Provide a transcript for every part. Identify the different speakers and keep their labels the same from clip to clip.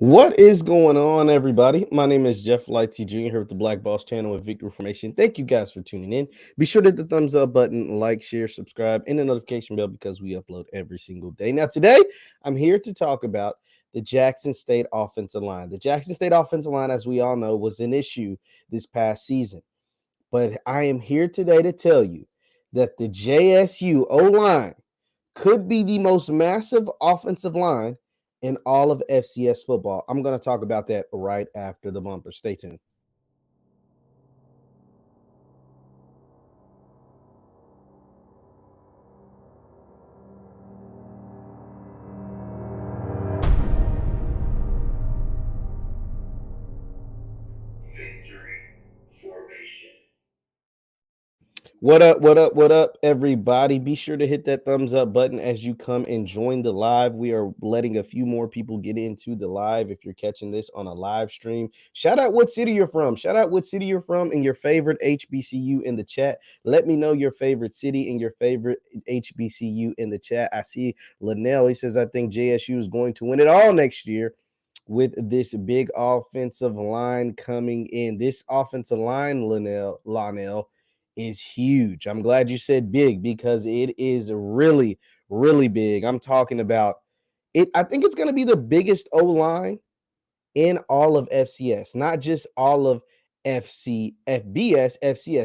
Speaker 1: What is going on, everybody? My name is Jeff Lightsy Jr. here with the Black Boss Channel with Victory Formation. Thank you guys for tuning in. Be sure to hit the thumbs up button, like, share, subscribe, and the notification bell because we upload every single day. Now, today, I'm here to talk about the Jackson State offensive line. The Jackson State offensive line, as we all know, was an issue this past season. But I am here today to tell you that the JSU O line could be the most massive offensive line in all of FCS football. I'm going to talk about that right after the bumper. Stay tuned. What up, what up, everybody? Be sure to hit that thumbs up button as you come and join the live. We are letting a few more people get into the live if you're catching this on a live stream. Shout out what city you're from. Shout out what city you're from and your favorite HBCU in the chat. Let me know your favorite city and your favorite HBCU in the chat. I see Linnell. He says, I think JSU is going to win it all next year with this big offensive line coming in. This offensive line, Lionel, is huge. I'm glad you said big because it is really, really big. I'm talking about it. I think it's going to be the biggest O line in all of FCS, not just all of FCS.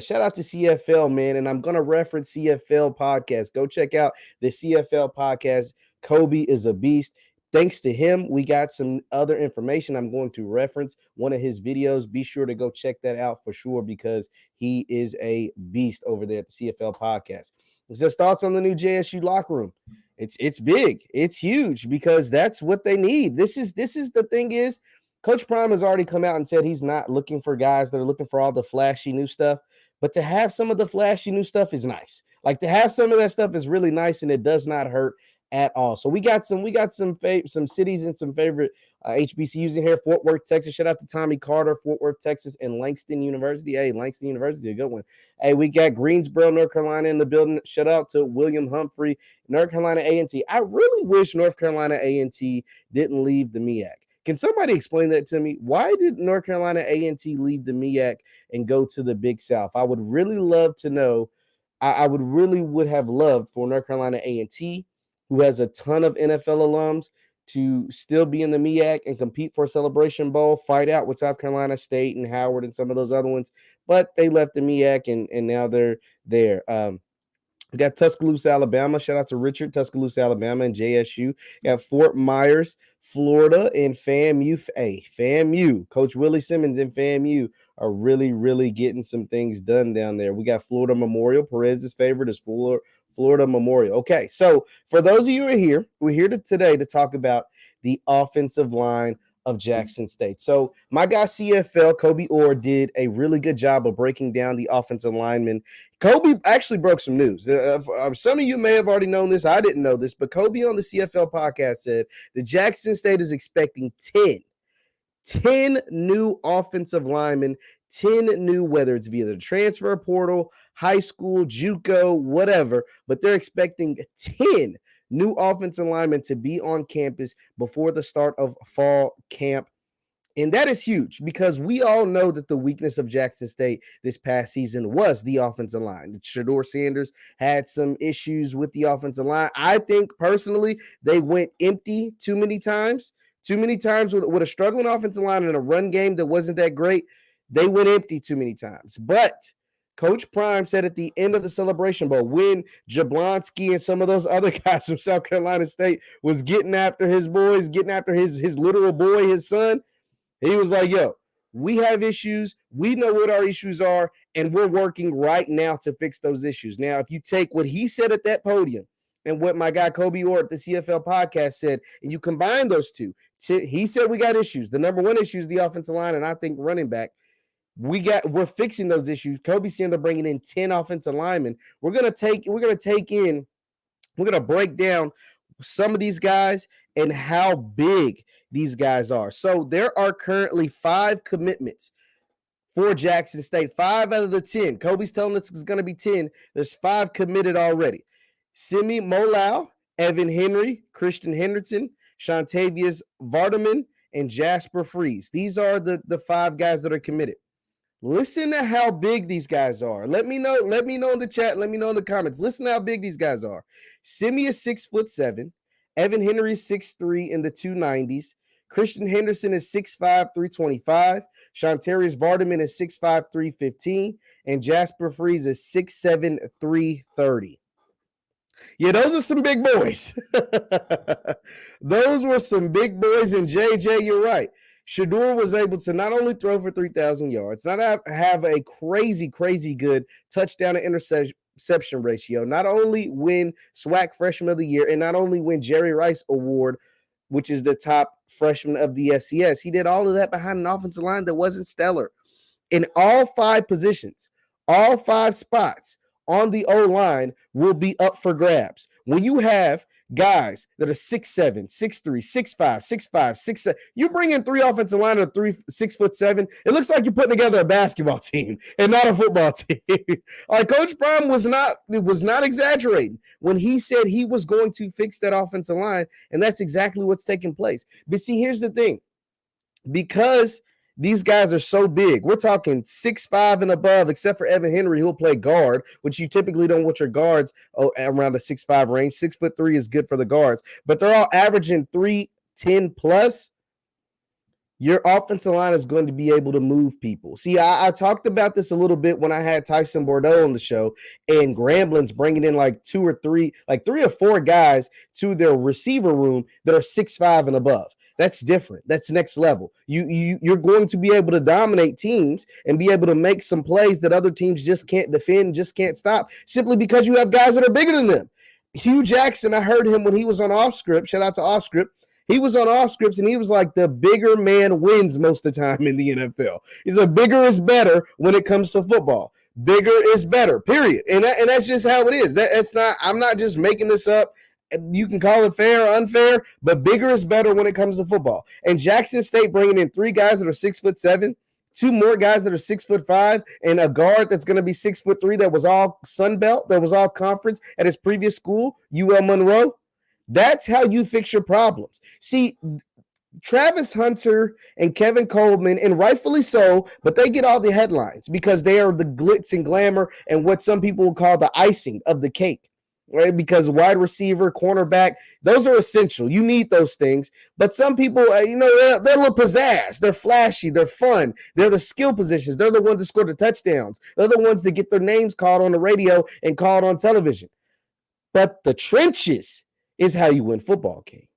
Speaker 1: Shout out to CFL, man. And I'm going to reference CFL podcast. Go check out the CFL podcast. Kobe is a beast. Thanks to him, we got some other information. I'm going to reference one of his videos. Be sure to go check that out for sure because he is a beast over there at the CFL podcast. It says thoughts on the new JSU locker room. It's big. It's huge because that's what they need. This is the thing is Coach Prime has already come out and said he's not looking for guys that are looking for all the flashy new stuff. But to have some of the flashy new stuff is nice. Like to have some of that stuff is really nice and it does not hurt at all. So we got some cities and some favorite HBCUs in here. Fort Worth, Texas. Shout out to Tommy Carter, Fort Worth, Texas, and Langston University. Hey, Langston University, a good one. Hey, we got Greensboro, North Carolina in the building. Shout out to William Humphrey, North Carolina A&T. I really wish North Carolina A&T didn't leave the MEAC. Can somebody explain that to me? Why did North Carolina A&T leave the MEAC and go to the Big South? I would really love to know. I would have loved for North Carolina A&T, who has a ton of NFL alums, to still be in the MEAC and compete for a Celebration Bowl, fight out with South Carolina State and Howard and some of those other ones. But they left the MEAC and now they're there. We got Tuscaloosa, Alabama. Shout out to Richard, Tuscaloosa, Alabama, and JSU. Got Fort Myers, Florida, and FAMU. Hey, FAMU. Coach Willie Simmons and FAMU are really, really getting some things done down there. We got Florida Memorial. Perez's favorite is Florida Memorial. Okay, so for those of you who are here, we're here today to talk about the offensive line of Jackson State. So my guy CFL, Kobe Orr, did a really good job of breaking down the offensive linemen. Kobe actually broke some news. Some of you may have already known this. I didn't know this, but Kobe on the CFL podcast said the Jackson State is expecting 10 new offensive linemen, 10 new, whether it's via the transfer portal, high school, JUCO, whatever, but they're expecting 10 new offensive linemen to be on campus before the start of fall camp. And that is huge because we all know that the weakness of Jackson State this past season was the offensive line. Shedeur Sanders had some issues with the offensive line. I think personally they went empty too many times. Too many times with a struggling offensive line and a run game that wasn't that great. They went empty too many times. But Coach Prime said at the end of the Celebration Bowl, when Jablonski and some of those other guys from South Carolina State was getting after his boys, getting after his literal boy, his son, he was like, yo, we have issues. We know what our issues are, and we're working right now to fix those issues. Now, if you take what he said at that podium and what my guy Kobe Orr at the CFL podcast said, and you combine those two, he said we got issues. The number one issue is the offensive line, and I think running back. We're fixing those issues. Kobe's saying they're bringing in 10 offensive linemen. We're gonna break down some of these guys and how big these guys are. So there are currently 5 commitments for Jackson State. 5 out of the 10. Kobe's telling us it's going to be 10. There's 5 committed already. Simi Molau, Evan Henry, Christian Henderson, Shantavius Vardaman, and Jasper Freeze. These are the 5 guys that are committed. Listen to how big these guys are. Let me know in the chat. Let me know in the comments. Listen to how big these guys are. Simi is 6'7". Evan Henry is 6'3" in the 290s. Christian Henderson is 6'5", 325. Shantarius Vardaman is 6'5", 315. And Jasper Freeze is 6'7", 330. Yeah, those are some big boys. Those were some big boys. And JJ, you're right. Shedeur was able to not only throw for 3,000 yards, not have a crazy good touchdown to interception ratio, not only win SWAC Freshman of the Year, and not only win Jerry Rice Award, which is the top freshman of the FCS. He did all of that behind an offensive line that wasn't stellar. In all 5 positions, all 5 spots on the O-line will be up for grabs. When you have guys that are 6'7", 6'3", 6'5", 6'5", 6'7", you bring in 3 offensive linemen, 6'7", it looks like you're putting together a basketball team and not a football team. Like Coach Prime was not exaggerating when he said he was going to fix that offensive line, and that's exactly what's taking place. But see, here's the thing. Because these guys are so big. We're talking 6'5" and above, except for Evan Henry, who'll play guard, which you typically don't want your guards around the 6'5" range. 6'3" is good for the guards, but they're all averaging 310 plus. Your offensive line is going to be able to move people. See, I talked about this a little bit when I had Tyson Bordeaux on the show, and Gramblin's bringing in like 3 or 4 guys to their receiver room that are 6'5" and above. That's different. That's next level. You're going to be able to dominate teams and be able to make some plays that other teams just can't defend, just can't stop, simply because you have guys that are bigger than them. Hugh Jackson, I heard him when he was on Off Script. Shout out to Off Script. He was on Off Scripts, and he was like, the bigger man wins most of the time in the NFL. He's a bigger is better when it comes to football. Bigger is better, period. And that's just how it is. I'm not just making this up. You can call it fair or unfair, but bigger is better when it comes to football. And Jackson State bringing in 3 guys that are 6'7", 2 more guys that are 6'5", and a guard that's going to be 6'3" that was all Sun Belt, that was all conference at his previous school, UL Monroe. That's how you fix your problems. See, Travis Hunter and Kevin Coleman, and rightfully so, but they get all the headlines because they are the glitz and glamour and what some people will call the icing of the cake. Right? Because wide receiver, cornerback, those are essential. You need those things. But some people, they're a little pizzazz. They're flashy. They're fun. They're the skill positions. They're the ones that score the touchdowns. They're the ones that get their names called on the radio and called on television. But the trenches is how you win football games.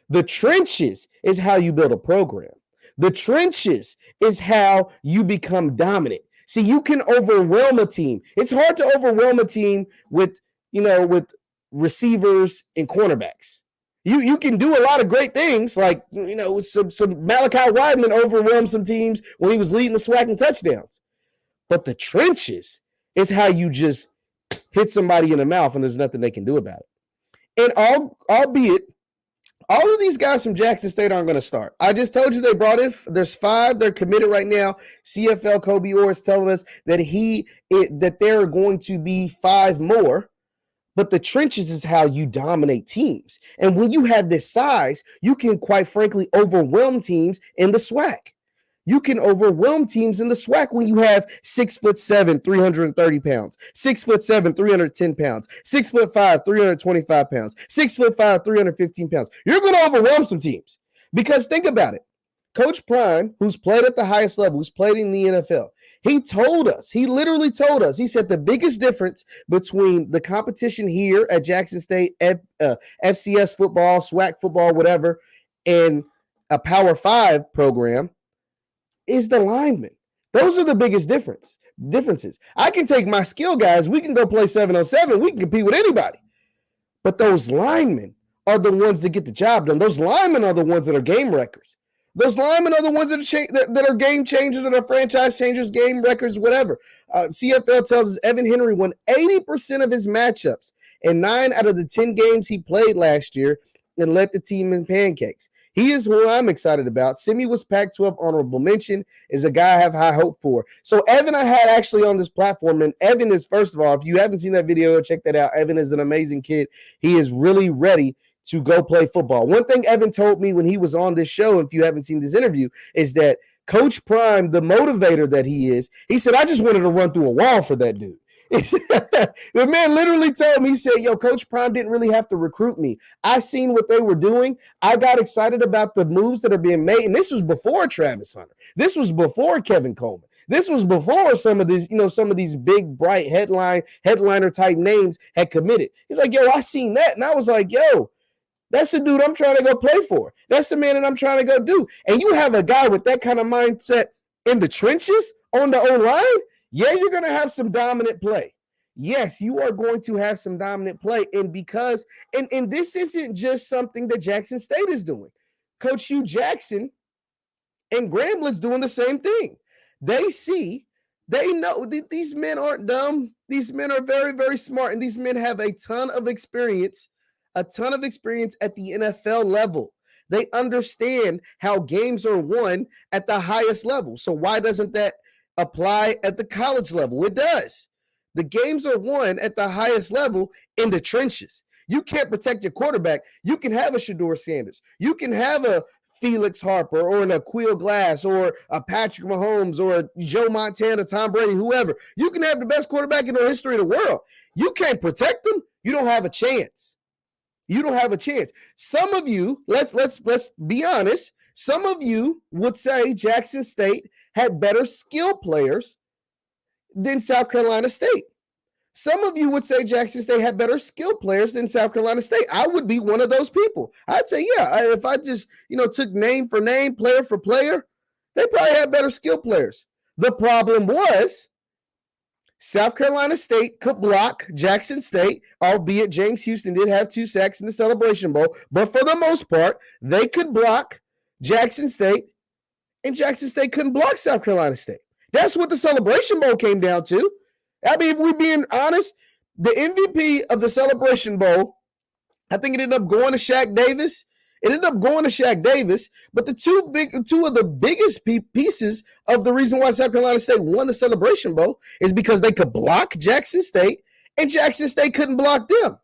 Speaker 1: The trenches is how you build a program. The trenches is how you become dominant. See, you can overwhelm a team. It's hard to overwhelm a team with receivers and cornerbacks. You can do a lot of great things, like some Malachi Wideman overwhelmed some teams when he was leading the SWAC in touchdowns. But the trenches is how you just hit somebody in the mouth and there's nothing they can do about it. And albeit all of these guys from Jackson State aren't going to start. I just told you they brought in, there's 5, they're committed right now. CFL Kobe Orr is telling us that there are going to be 5 more. But the trenches is how you dominate teams. And when you have this size, you can quite frankly overwhelm teams in the SWAC. You can overwhelm teams in the SWAC when you have 6'7", 330 pounds, 6'7", 310 pounds, 6'5", 325 pounds, 6'5", 315 pounds. You're going to overwhelm some teams because think about it. Coach Prime, who's played at the highest level, who's played in the NFL, he literally told us, he said the biggest difference between the competition here at Jackson State, FCS football, SWAC football, whatever, and a Power 5 program is the linemen. Those are the biggest differences. I can take my skill guys. We can go play 7-on-7. We can compete with anybody. But those linemen are the ones that get the job done. Those linemen are the ones that are game wreckers. Those linemen are the ones that are game changers, that are franchise changers, game records, whatever. CFL tells us Evan Henry won 80% of his matchups in 9 out of the 10 games he played last year and led the team in pancakes. He is who I'm excited about. Simi was Pac-12 honorable mention, is a guy I have high hope for. So Evan I had actually on this platform, and Evan is, first of all, if you haven't seen that video, check that out. Evan is an amazing kid. He is really ready to go play football. One thing Evan told me when he was on this show, if you haven't seen this interview, is that Coach Prime, the motivator that he is, he said, I just wanted to run through a wall for that dude. The man literally told me, he said, yo, Coach Prime didn't really have to recruit me. I seen what they were doing. I got excited about the moves that are being made. And this was before Travis Hunter. This was before Kevin Coleman. This was before some of these big, bright headliner type names had committed. He's like, yo, I seen that. And I was like, yo, that's the dude I'm trying to go play for. That's the man that I'm trying to go do. And you have a guy with that kind of mindset in the trenches on the O-line, yeah, you're going to have some dominant play. Yes, you are going to have some dominant play. And because, and this isn't just something that Jackson State is doing. Coach Hugh Jackson and Gramblin's doing the same thing. They know that these men aren't dumb. These men are very, very smart. And these men have a ton of experience at the NFL level. They understand how games are won at the highest level. So why doesn't that apply at the college level? It does. The games are won at the highest level in the trenches. You can't protect your quarterback. You can have a Shedeur Sanders. You can have a Felix Harper or an Aqeel Glass or a Patrick Mahomes or a Joe Montana, Tom Brady, whoever. You can have the best quarterback in the history of the world. You can't protect them. You don't have a chance. You don't have a chance. Some of you, let's be honest, some of you would say Jackson State had better skill players than South Carolina State. Some of you would say Jackson State had better skill players than South Carolina State. I would be one of those people. I'd say, yeah, if I just, took name for name, player for player, they probably had better skill players. The problem was South Carolina State could block Jackson State, albeit James Houston did have 2 sacks in the Celebration Bowl. But for the most part, they could block Jackson State, and Jackson State couldn't block South Carolina State. That's what the Celebration Bowl came down to. I mean, if we're being honest, the MVP of the Celebration Bowl, I think it ended up going to Shaq Davis. But the two of the biggest pieces of the reason why South Carolina State won the Celebration Bowl is because they could block Jackson State, and Jackson State couldn't block them.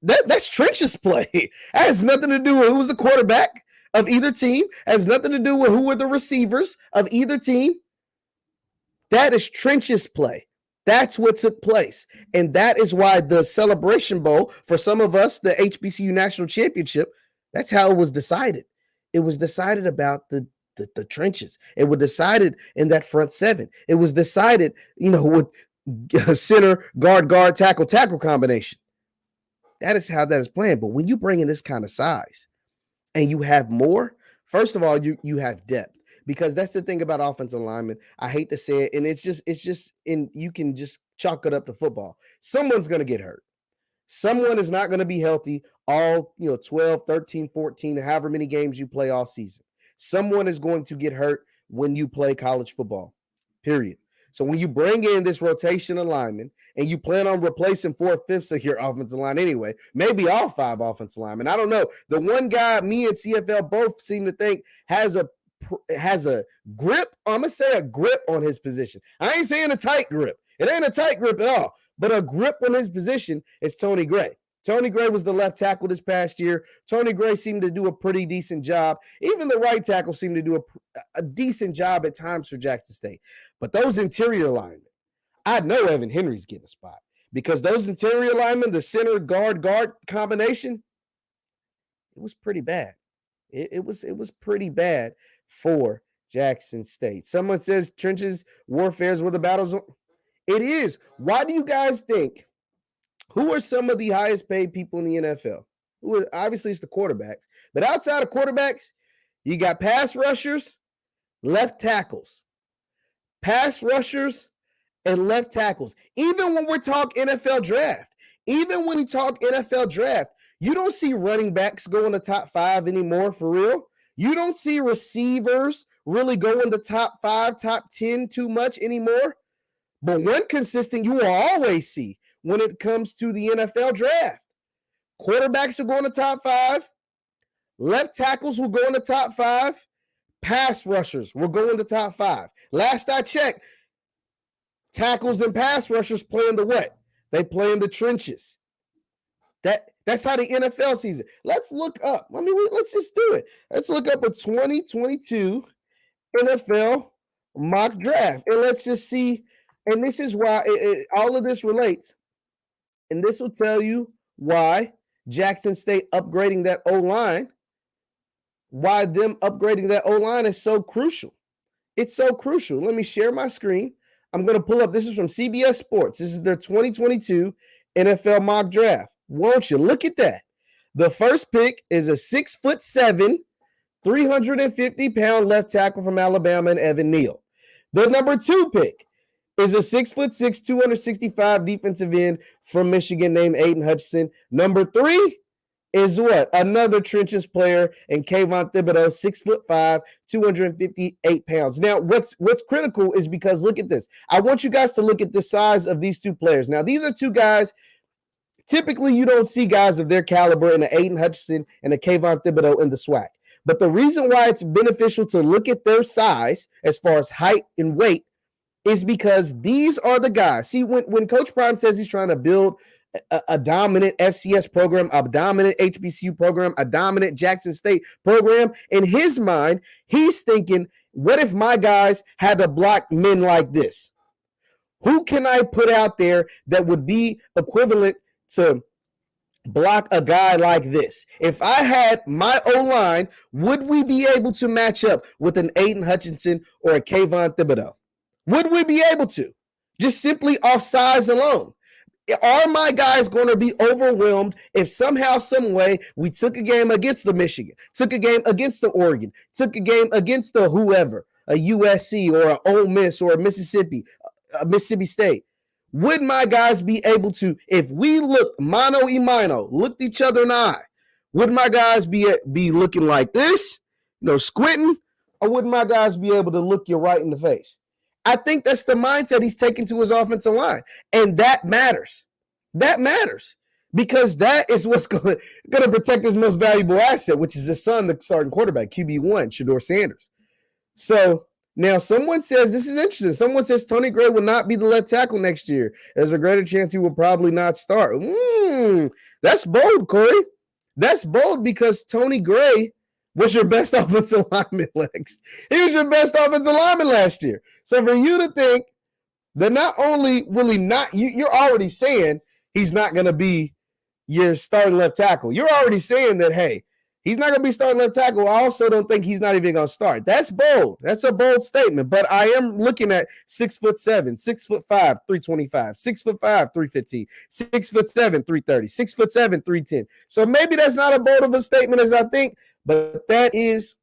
Speaker 1: That's trenches play. That has nothing to do with who was the quarterback of either team. It has nothing to do with who were the receivers of either team. That is trenches play. That's what took place. And that is why the Celebration Bowl, for some of us, the HBCU National Championship, that's how it was decided. It was decided about the trenches. It was decided in that front seven. It was decided, with center, guard, tackle combination. That is how that is playing. But when you bring in this kind of size and you have more, first of all, you have depth. Because that's the thing about offensive linemen. I hate to say it, and it's just you can just chalk it up to football. Someone's going to get hurt. Someone is not going to be healthy all, 12, 13, 14, however many games you play all season. Someone is going to get hurt when you play college football, period. So when you bring in this rotation of linemen and you plan on replacing 4/5 of your offensive line anyway, maybe all 5 offensive linemen. I don't know. The one guy me and CFL both seem to think has a grip. I'm gonna say a grip on his position. I ain't saying a tight grip. It ain't a tight grip at all, but a grip on his position is Tony Gray. Tony Gray was the left tackle this past year. Tony Gray seemed to do a pretty decent job. Even the right tackle seemed to do a decent job at times for Jackson State. But those interior linemen, I know Evan Henry's getting a spot because those interior linemen, the center guard combination, it was pretty bad. It was pretty bad for Jackson State. Someone says trenches warfare is where the battles are. It is. Why do you guys think? Who are some of the highest paid people in the NFL? Obviously, it's the quarterbacks. But outside of quarterbacks, you got pass rushers, left tackles. Pass rushers and left tackles. Even when we talk NFL draft, you don't see running backs go in the top 5 anymore for real. You don't see receivers really go in the top 5, top 10 too much anymore. But one consistent you will always see when it comes to the NFL draft. Quarterbacks will go in the top 5. Left tackles will go in the top 5. Pass rushers will go in the top 5. Last I checked, tackles and pass rushers play in the what? They play in the trenches. That's how the NFL sees it. Let's look up. I mean, let's just do it. Let's look up a 2022 NFL mock draft, and let's just see. And this is why all of this relates, and this will tell you why Jackson State upgrading that O-line, why them upgrading that O-line is so crucial. It's so crucial. Let me share my screen. I'm going to pull up. This is from CBS Sports. This is their 2022 NFL mock draft. Won't you look at that? The first pick is a 6'7", 350-pound left tackle from Alabama and Evan Neal. The number 2 pick is a 6'6", 265 defensive end from Michigan named Aiden Hutchinson. Number 3 is what? Another trenches player in Kayvon Thibodeau, 6'5", 258 pounds. Now, what's critical is because look at this. I want you guys to look at the size of these 2 players. Now, these are 2 guys. Typically, you don't see guys of their caliber in the Aiden Hutchinson and the Kayvon Thibodeau in the SWAC. But the reason why it's beneficial to look at their size as far as height and weight is because these are the guys. See, when Coach Prime says he's trying to build a dominant FCS program, a dominant HBCU program, a dominant Jackson State program, in his mind, he's thinking, what if my guys had to block men like this? Who can I put out there that would be equivalent to block a guy like this? If I had my O-line, would we be able to match up with an Aiden Hutchinson or a Kayvon Thibodeau? Would we be able to? Just simply off size alone. Are my guys going to be overwhelmed if somehow, some way, we took a game against the Michigan, took a game against the Oregon, took a game against the whoever, a USC or an Ole Miss or a Mississippi State? Would my guys be able to, if we look mano a mano, looked each other in the eye, would my guys be looking like this, squinting, or would my guys be able to look you right in the face? I think that's the mindset he's taking to his offensive line, and that matters. That matters because that is what's going to protect his most valuable asset, which is his son, the starting quarterback, QB1, Deion Sanders. So now someone says, this is interesting, someone says Tony Gray will not be the left tackle next year. There's a greater chance he will probably not start. That's bold, Corey. That's bold because Tony Gray was your best offensive lineman He was your best offensive lineman last year. So for you to think that not only will he not, you're already saying he's not going to be your starting left tackle. You're already saying that, hey, he's not going to be starting left tackle. I also don't think he's not even going to start. That's bold. That's a bold statement. But I am looking at 6'7", 6'5", 325, 6'5", 315, 6'7", 330, 6'7", 310. So maybe that's not as bold of a statement as I think, but that's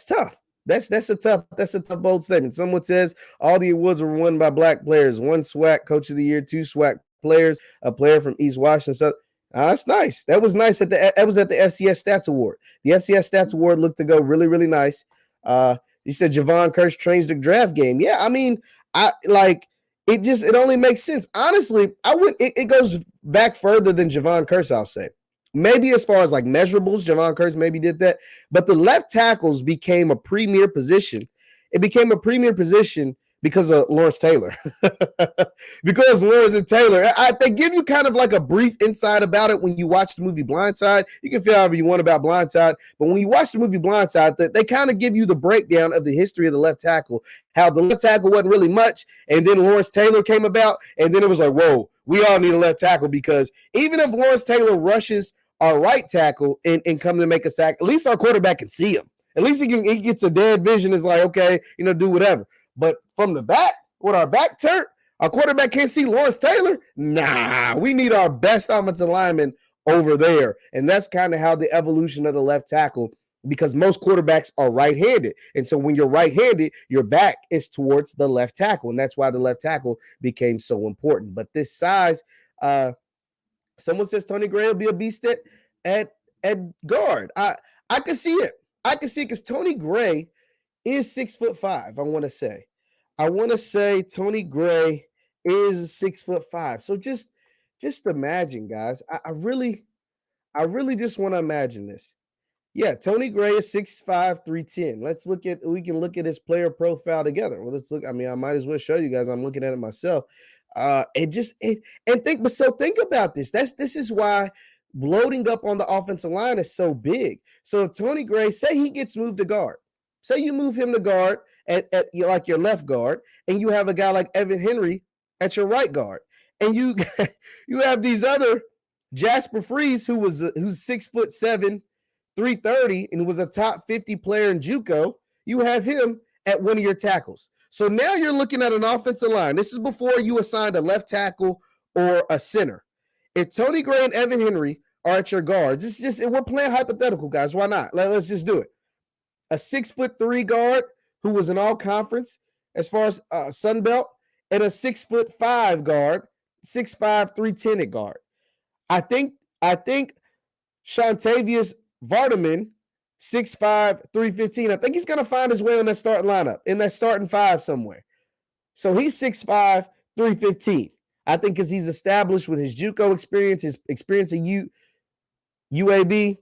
Speaker 1: tough. That's a tough bold statement. Someone says all the awards were won by black players. 1 SWAC Coach of the Year, 2 SWAC players, a player from East Washington. So that's nice. That was nice. That was at the FCS Stats Award. The FCS Stats Award looked to go really, really nice. You said Javon Curse changed the draft game. Yeah, I mean, it only makes sense. Honestly, it goes back further than Javon Curse, I'll say. Maybe as far as like measurables, Javon Curse maybe did that. But the left tackles became a premier position. It became a premier position because of Lawrence Taylor. Because Lawrence and Taylor, they give you kind of like a brief insight about it when you watch the movie Blindside. You can feel however you want about Blindside, but when you watch the movie Blindside, they kind of give you the breakdown of the history of the left tackle, how the left tackle wasn't really much, and then Lawrence Taylor came about, and then it was like, whoa, we all need a left tackle because even if Lawrence Taylor rushes our right tackle and come to make a sack, at least our quarterback can see him. At least he gets a dead vision. It's like, okay, do whatever. But from the back, with our back turned, our quarterback can't see Lawrence Taylor. Nah, we need our best offensive lineman over there. And that's kind of how the evolution of the left tackle, because most quarterbacks are right-handed. And so when you're right-handed, your back is towards the left tackle. And that's why the left tackle became so important. But this size, someone says Tony Gray will be a beast at guard. I can see it. I can see it because Tony Gray is 6'5", I want to say Tony Gray is 6'5". So just imagine, guys. I really just want to imagine this. Yeah, Tony Gray is 6'5", 310. We can look at his player profile together. Well, let's look. I mean, I might as well show you guys. I'm looking at it myself. Think about this. This is why loading up on the offensive line is so big. So if Tony Gray, say he gets moved to guard, say you move him to guard at like your left guard, and you have a guy like Evan Henry at your right guard, and you have these other Jasper Freeze, who's 6'7", 330, and was a top 50 player in JUCO. You have him at one of your tackles. So now you're looking at an offensive line. This is before you assigned a left tackle or a center. If Tony Gray and Evan Henry are at your guards, we're playing hypothetical, guys. Why not? Let's just do it. A 6'3" guard who was an all-conference as far as Sun Belt, and a 6'5" guard, 6'5", 310 at guard. I think Shantavius Vardaman, 6'5", 315. I think he's going to find his way on that starting lineup, in that starting five somewhere. So he's 6'5", 315. I think because he's established with his JUCO experience, his experience at UAB.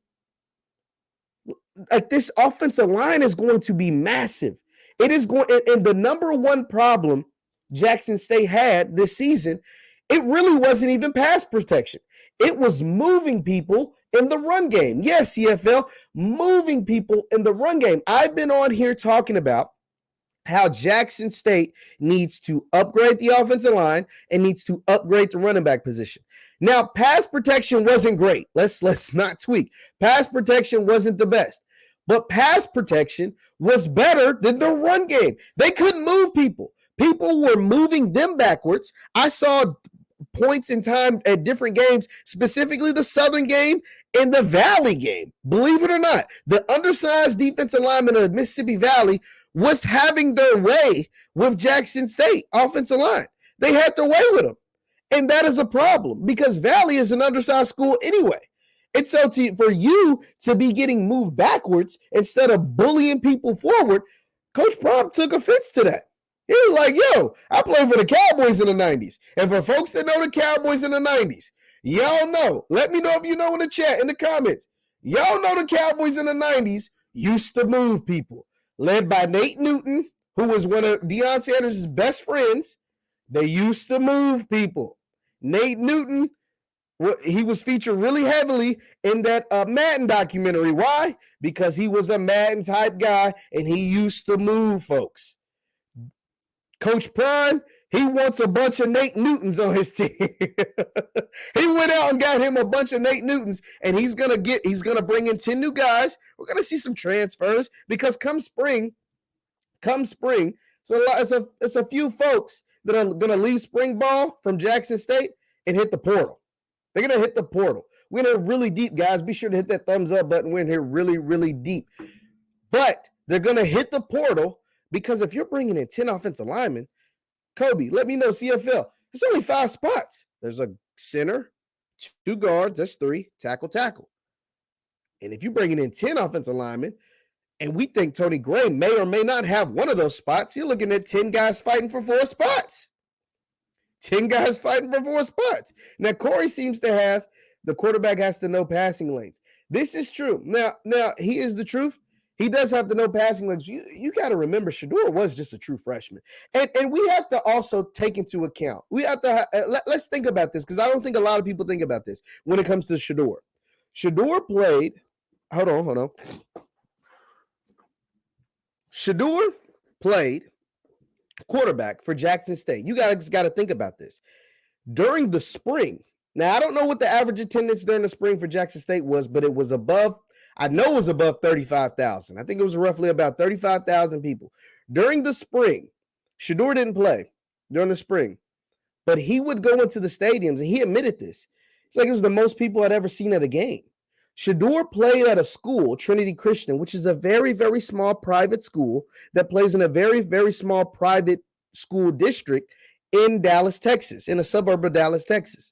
Speaker 1: Like, this offensive line is going to be massive. It is going, and the number one problem Jackson State had this season, it really wasn't even pass protection. It was moving people in the run game. Yes, CFL, moving people in the run game. I've been on here talking about how Jackson State needs to upgrade the offensive line and needs to upgrade the running back position. Now, pass protection wasn't great. Let's not tweak. Pass protection wasn't the best, but pass protection was better than the run game. They couldn't move people. People were moving them backwards. I saw points in time at different games, specifically the Southern game and the Valley game. Believe it or not, the undersized defensive lineman of Mississippi Valley was having their way with Jackson State offensive line. They had their way with them. And that is a problem because Valley is an undersized school anyway. And so for you to be getting moved backwards instead of bullying people forward, Coach Prom took offense to that. He was like, yo, I played for the Cowboys in the 90s. And for folks that know the Cowboys in the 90s, y'all know. Let me know if you know in the chat, in the comments. Y'all know the Cowboys in the 90s used to move people. Led by Nate Newton, who was one of Deion Sanders' best friends. They used to move people. Nate Newton, he was featured really heavily in that Madden documentary. Why? Because he was a Madden type guy and he used to move folks. Coach Prime, he wants a bunch of Nate Newtons on his team. He went out and got him a bunch of Nate Newtons, and he's gonna bring in 10 new guys. We're gonna see some transfers because come spring, it's a few folks that are gonna leave spring ball from Jackson State and hit the portal. They're gonna hit the portal. We're in here really deep, guys. Be sure to hit that thumbs up button. We're in here really, really deep. But they're gonna hit the portal because if you're bringing in 10 offensive linemen, Kobe, let me know, CFL, there's only 5 spots. There's a center, 2 guards, that's 3, tackle. And if you're bringing in 10 offensive linemen, and we think Tony Gray may or may not have one of those spots, you're looking at 10 guys fighting for 4 spots. 10 guys fighting for 4 spots. Now, Corey seems to have the quarterback has to know passing lanes. This is true. Now, he is the truth. He does have to know passing lanes. You got to remember, Shedeur was just a true freshman. And we have to also take into account. We have to let's think about this because I don't think a lot of people think about this when it comes to Shedeur. Shedeur played. Hold on. Shedeur played quarterback for Jackson State. You guys got to think about this. During the spring, now I don't know what the average attendance during the spring for Jackson State was, but it was above. I know it was above 35,000. I think it was roughly about 35,000 people. During the spring, Shedeur didn't play during the spring, but he would go into the stadiums, and he admitted this. It's like it was the most people I'd ever seen at a game. Shedeur played at a school, Trinity Christian, which is a very, very small private school that plays in a very, very small private school district in Dallas, Texas, in a suburb of Dallas, Texas.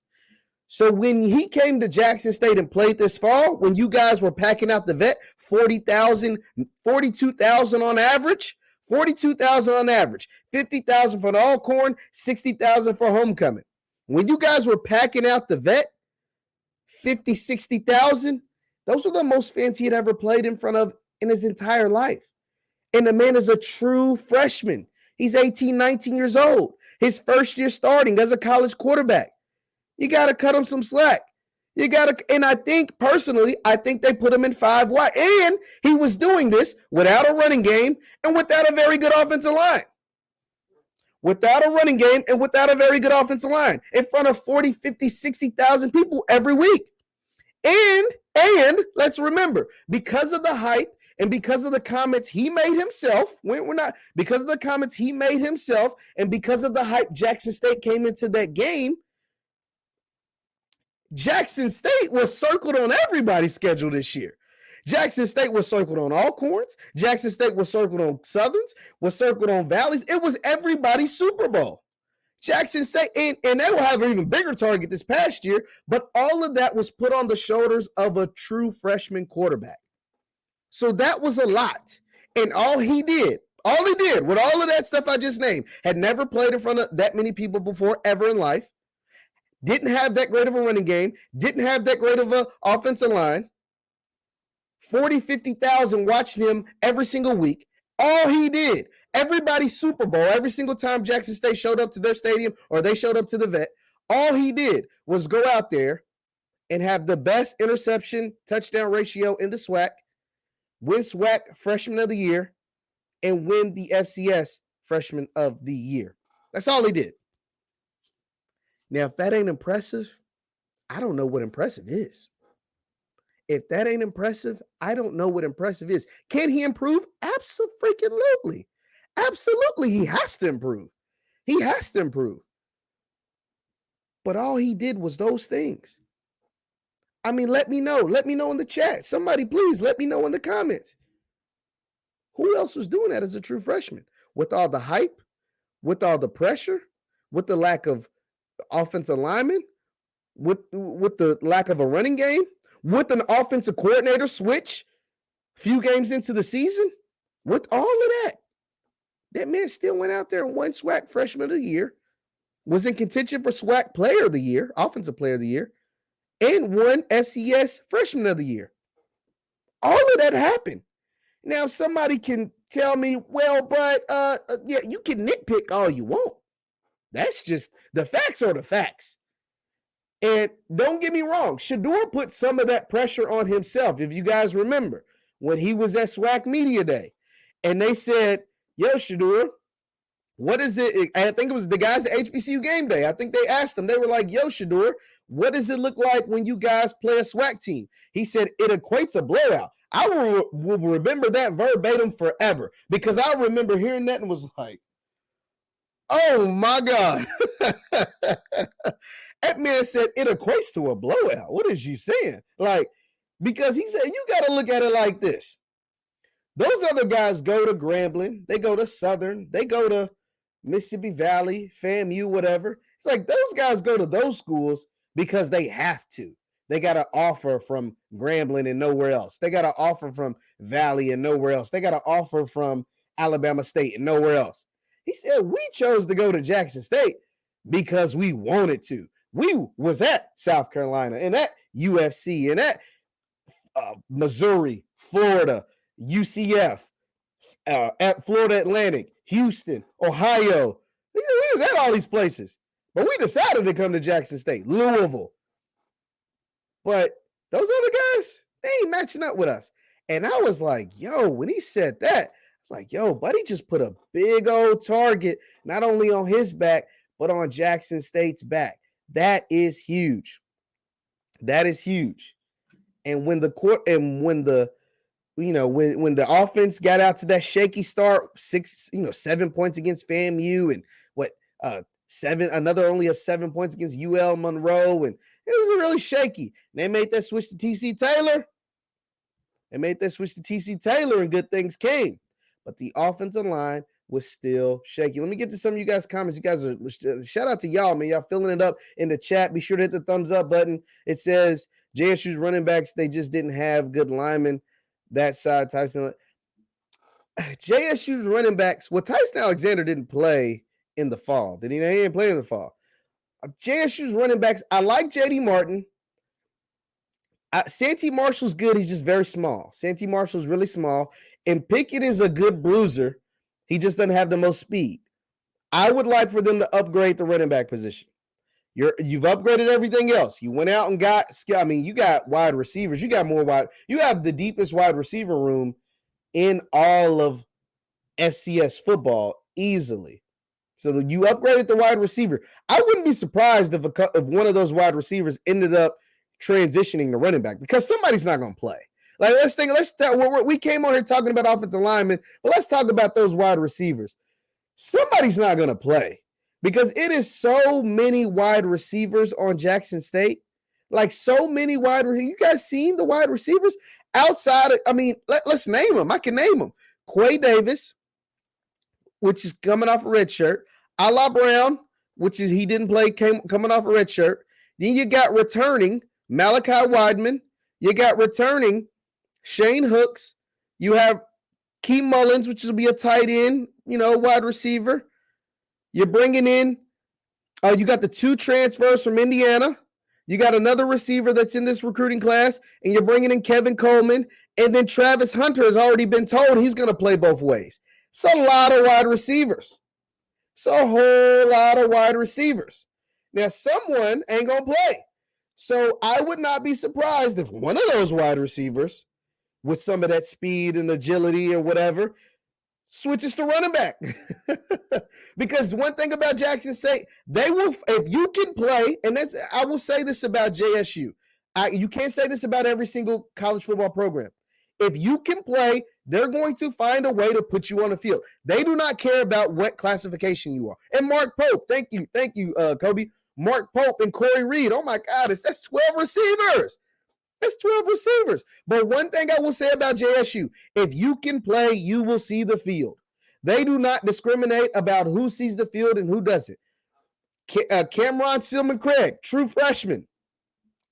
Speaker 1: So when he came to Jackson State and played this fall, when you guys were packing out the vet, 40,000, 42,000 on average, 42,000 on average, 50,000 for the Alcorn, 60,000 for homecoming. When you guys were packing out the vet, 50, 60,000, those were the most fans he had ever played in front of in his entire life. And the man is a true freshman. He's 18, 19 years old. His first year starting as a college quarterback. You got to cut him some slack. And I think personally, I think they put him in 5 wide. And he was doing this without a running game and without a very good offensive line. Without a running game and without a very good offensive line in front of 40, 50, 60,000 people every week. And let's remember, because of the hype and because of the comments he made himself, because of the comments he made himself and because of the hype Jackson State came into that game, Jackson State was circled on everybody's schedule this year. Jackson State was circled on Alcorns. Jackson State was circled on Southerns, was circled on Valleys. It was everybody's Super Bowl. Jackson State, and they will have an even bigger target this past year, but all of that was put on the shoulders of a true freshman quarterback. So that was a lot. And all he did with all of that stuff I just named, had never played in front of that many people before ever in life, didn't have that great of a running game, didn't have that great of an offensive line. 40, 50,000 watched him every single week. All he did, everybody's Super Bowl, every single time Jackson State showed up to their stadium or they showed up to the vet, all he did was go out there and have the best interception touchdown ratio in the SWAC, win SWAC Freshman of the Year, and win the FCS Freshman of the Year. That's all he did. Now, if that ain't impressive, I don't know what impressive is. If that ain't impressive, I don't know what impressive is. Can he improve? Absolutely. Absolutely, he has to improve. He has to improve. But all he did was those things. I mean, let me know. Let me know in the chat. Somebody, please, let me know in the comments. Who else was doing that as a true freshman? With all the hype, with all the pressure, with the lack of offensive linemen, with the lack of a running game, with an offensive coordinator switch a few games into the season, with all of that man still went out there and won SWAC Freshman of the Year, was in contention for SWAC Player of the Year, Offensive Player of the Year, and won FCS Freshman of the Year. All of that happened. Now, somebody can tell me, well, but yeah, you can nitpick all you want. That's just, the facts are the facts. And don't get me wrong, Shedeur put some of that pressure on himself. If you guys remember, when he was at SWAC Media Day, and they said, yo, Shedeur, what is it? I think it was the guys at HBCU Game Day. I think they asked him, they were like, yo, Shedeur, what does it look like when you guys play a SWAC team? He said, it equates a blowout. I will remember that verbatim forever, because I remember hearing that and was like, oh my God. That man said it equates to a blowout. What is you saying? Like, because he said, you got to look at it like this. Those other guys go to Grambling, they go to Southern, they go to Mississippi Valley, FAMU, whatever. It's like those guys go to those schools because they have to. They got an offer from Grambling and nowhere else. They got an offer from Valley and nowhere else. They got an offer from Alabama State and nowhere else. He said, we chose to go to Jackson State because we wanted to. We was at South Carolina and at UFC and at Missouri, Florida, UCF, at Florida Atlantic, Houston, Ohio. We was at all these places. But we decided to come to Jackson State, Louisville. But those other guys, they ain't matching up with us. And I was like, yo, when he said that, I was like, yo, buddy just put a big old target, not only on his back, but on Jackson State's back. That is huge. That is huge. And when the offense got out to that shaky start, 7 points against FAMU and only 7 points against UL Monroe, and it was really shaky. And they made that switch to TC Taylor. And good things came. But the offensive line was still shaky. Let me get to some of you guys' comments. You guys are, shout out to y'all, man. Y'all filling it up in the chat. Be sure to hit the thumbs up button. It says JSU's running backs, they just didn't have good linemen. That side, Tyson. JSU's running backs, well, Tyson Alexander didn't play in the fall. Did he? He didn't play in the fall. JSU's running backs, I like J.D. Martin. Santee Marshall's good. He's just very small. Santee Marshall's really small. And Pickett is a good bruiser. He just doesn't have the most speed. I would like for them to upgrade the running back position. You've upgraded everything else. You went out and you got wide receivers. You got more wide. You have the deepest wide receiver room in all of FCS football easily. So you upgraded the wide receiver. I wouldn't be surprised if one of those wide receivers ended up transitioning to running back because somebody's not going to play. Like we came on here talking about offensive linemen, but let's talk about those wide receivers. Somebody's not going to play because it is so many wide receivers on Jackson State. Like so many wide receivers. You guys seen the wide receivers outside of, let's name them. I can name them. Quay Davis, which is coming off a red shirt. Ala Brown, which is he didn't play, coming off a red shirt. Then you got returning Malachi Wideman. You got returning Shane Hooks. You have Key Mullins, which will be a tight end, wide receiver. You're bringing in, you got the 2 transfers from Indiana. You got another receiver that's in this recruiting class, and you're bringing in Kevin Coleman. And then Travis Hunter has already been told he's going to play both ways. It's a lot of wide receivers. It's a whole lot of wide receivers. Now, someone ain't going to play. So I would not be surprised if one of those wide receivers with some of that speed and agility and whatever switches to running back. Because one thing about Jackson State, they will, if you can play, and I will say this about JSU. You can't say this about every single college football program. If you can play, they're going to find a way to put you on the field. They do not care about what classification you are. And Mark Pope, thank you, Kobe. Mark Pope and Corey Reed. Oh my God, that's 12 receivers. That's 12 receivers. But one thing I will say about JSU, if you can play, you will see the field. They do not discriminate about who sees the field and who doesn't. Cameron Silman Craig, true freshman.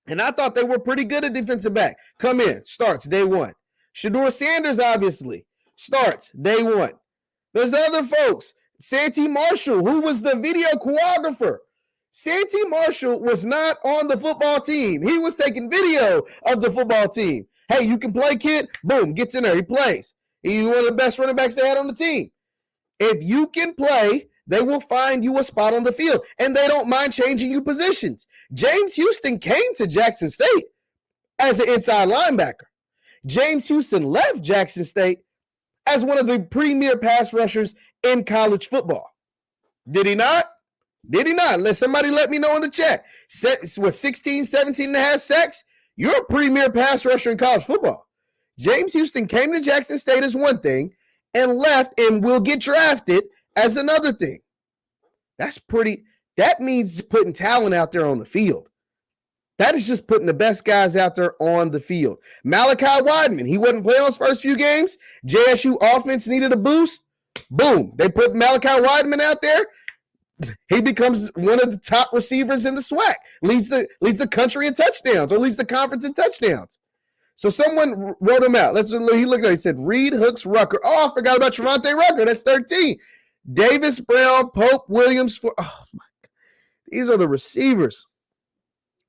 Speaker 1: And I thought they were pretty good at defensive back. Come in, starts day one. Shedeur Sanders, obviously, starts day one. There's other folks. Santee Marshall, who was the video choreographer. Santee Marshall was not on the football team. He was taking video of the football team. Hey, you can play, kid? Boom, gets in there. He plays. He's one of the best running backs they had on the team. If you can play, they will find you a spot on the field, and they don't mind changing you positions. James Houston came to Jackson State as an inside linebacker. James Houston left Jackson State as one of the premier pass rushers in college football. Did he not? Did he not? Somebody let me know in the chat. Was 16, 17 and a half sacks? You're a premier pass rusher in college football. James Houston came to Jackson State as one thing and left and will get drafted as another thing. That means putting talent out there on the field. That is just putting the best guys out there on the field. Malachi Wideman, he wasn't playing those first few games. JSU offense needed a boost. Boom. They put Malachi Wideman out there. He becomes one of the top receivers in the SWAC. Leads the country in touchdowns, or leads the conference in touchdowns. So someone wrote him out. He looked at it. He said, Reed, Hooks, Rucker. Oh, I forgot about Trevante Rucker. That's 13. Davis, Brown, Pope, Williams. Oh, my God. These are the receivers.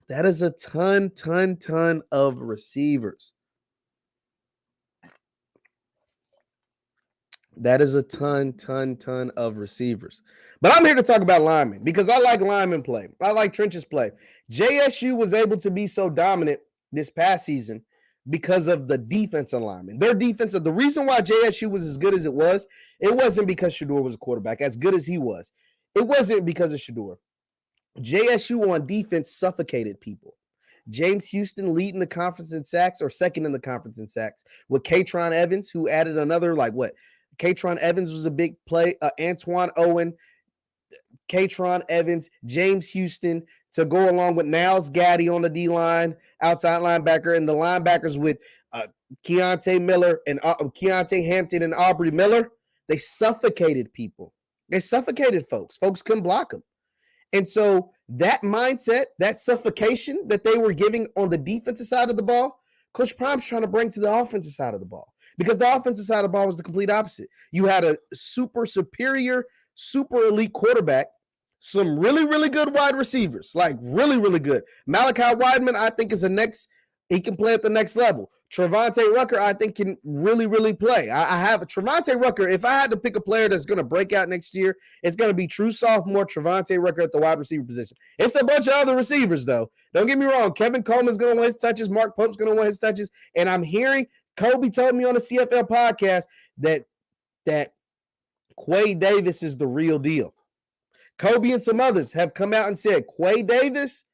Speaker 1: That is a ton of receivers. That is a ton of receivers. But I'm here to talk about linemen because I like linemen play. I like trenches play. JSU was able to be so dominant this past season because of the defensive linemen. Their defensive, the reason why JSU was as good as it wasn't because Shedeur was a quarterback, as good as he was. It wasn't because of Shedeur. JSU on defense suffocated people. James Houston leading the conference in sacks, or second in the conference in sacks, with Katron Evans, who added another, Katron Evans was a big play. Antoine Owen, Katron Evans, James Houston to go along with Niles Gaddy on the D-line, outside linebacker, and the linebackers with Keontae Miller and Keontae Hampton and Aubrey Miller. They suffocated people. They suffocated folks. Folks couldn't block them. And so that mindset, that suffocation that they were giving on the defensive side of the ball, Coach Prime's trying to bring to the offensive side of the ball. Because the offensive side of the ball was the complete opposite. You had a superior, super elite quarterback, some really good wide receivers, like really good. Malachi Wideman, I think, is the next He can play at the next level. Trevante Rucker, I think, can really, really play. I have Trevante Rucker. If I had to pick a player that's going to break out next year, it's going to be true sophomore Trevante Rucker at the wide receiver position. It's a bunch of other receivers, though. Don't get me wrong. Kevin Coleman's going to want his touches. Mark Pope's going to want his touches. And I'm hearing Kobe told me on the CFL podcast that Quay Davis is the real deal. Kobe and some others have come out and said Quay Davis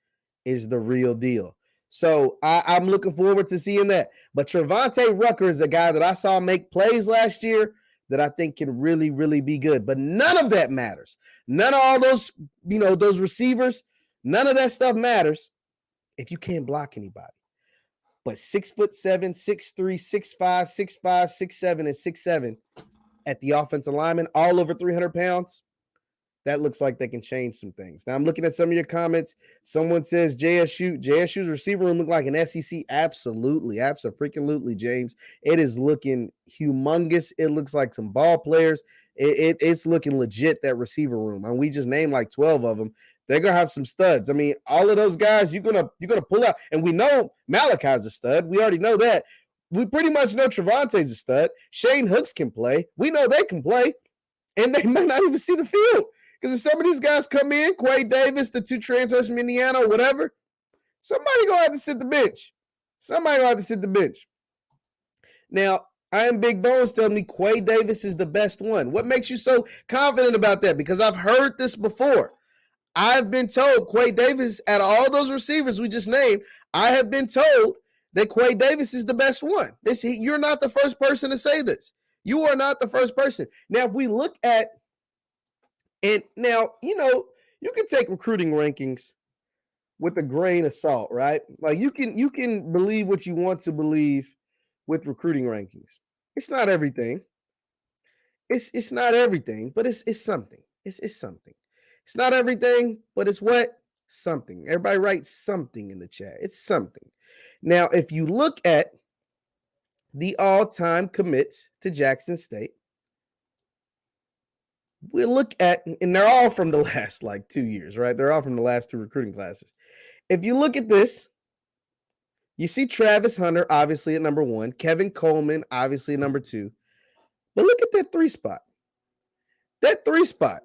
Speaker 1: is the real deal. So I'm looking forward to seeing that. But Trevante Rucker is a guy that I saw make plays last year that I think can really, really be good. But none of that matters. None of all those, those receivers, none of that stuff matters if you can't block anybody. But 6'7", 6'3", 6'5", 6'5", 6'7", and 6'7" at the offensive lineman, all over 300 pounds. That looks like they can change some things. Now, I'm looking at some of your comments. Someone says JSU's receiver room look like an SEC. Absolutely. Absolutely, James. It is looking humongous. It looks like some ball players. It's looking legit, that receiver room. And we just named like 12 of them. They're going to have some studs. I mean, all of those guys you're gonna pull out. And we know Malachi's a stud. We already know that. We pretty much know Trevante's a stud. Shane Hooks can play. We know they can play. And they might not even see the field. Because if some of these guys come in, Quay Davis, the two transfers from Indiana or whatever, somebody going to have to sit the bench. Now, I am Big Bones telling me Quay Davis is the best one. What makes you so confident about that? Because I've heard this before. I've been told Quay Davis, out of all those receivers we just named, I have been told that Quay Davis is the best one. You're not the first person to say this. You are not the first person. Now, if we look at, and now, you can take recruiting rankings with a grain of salt, right? Like you can believe what you want to believe with recruiting rankings. It's not everything. It's not everything, but it's something. It's something. It's not everything, but it's what? Something. Everybody write something in the chat. It's something. Now, if you look at the all-time commits to Jackson State, we look at, and they're all from the last 2 years, right? They're all from the last two recruiting classes. If you look at this, you see Travis Hunter, obviously at number 1, Kevin Coleman, obviously at number 2. But look at that 3 spot. That 3 spot,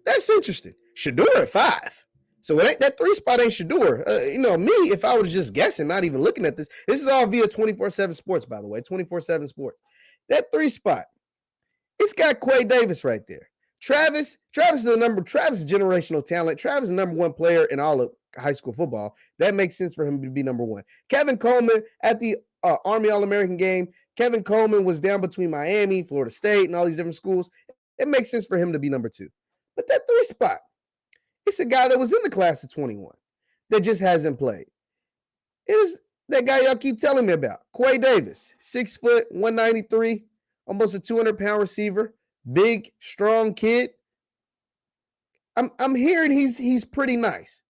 Speaker 1: that's interesting. Shador at 5. So that 3 spot ain't Shador. Me, if I was just guessing, not even looking at this is all via 24/7 Sports, by the way, 24/7 Sports. That 3 spot, it's got Quay Davis right there. Travis is generational talent. Travis is the number 1 player in all of high school football. That makes sense for him to be number 1. Kevin Coleman at the Army All-American game. Kevin Coleman was down between Miami, Florida State, and all these different schools. It makes sense for him to be number 2. But that 3 spot, it's a guy that was in the class of 21 that just hasn't played. It is that guy y'all keep telling me about. Quay Davis, 6 foot, 193, almost a 200-pound receiver. Big, strong kid. I'm hearing he's pretty nice.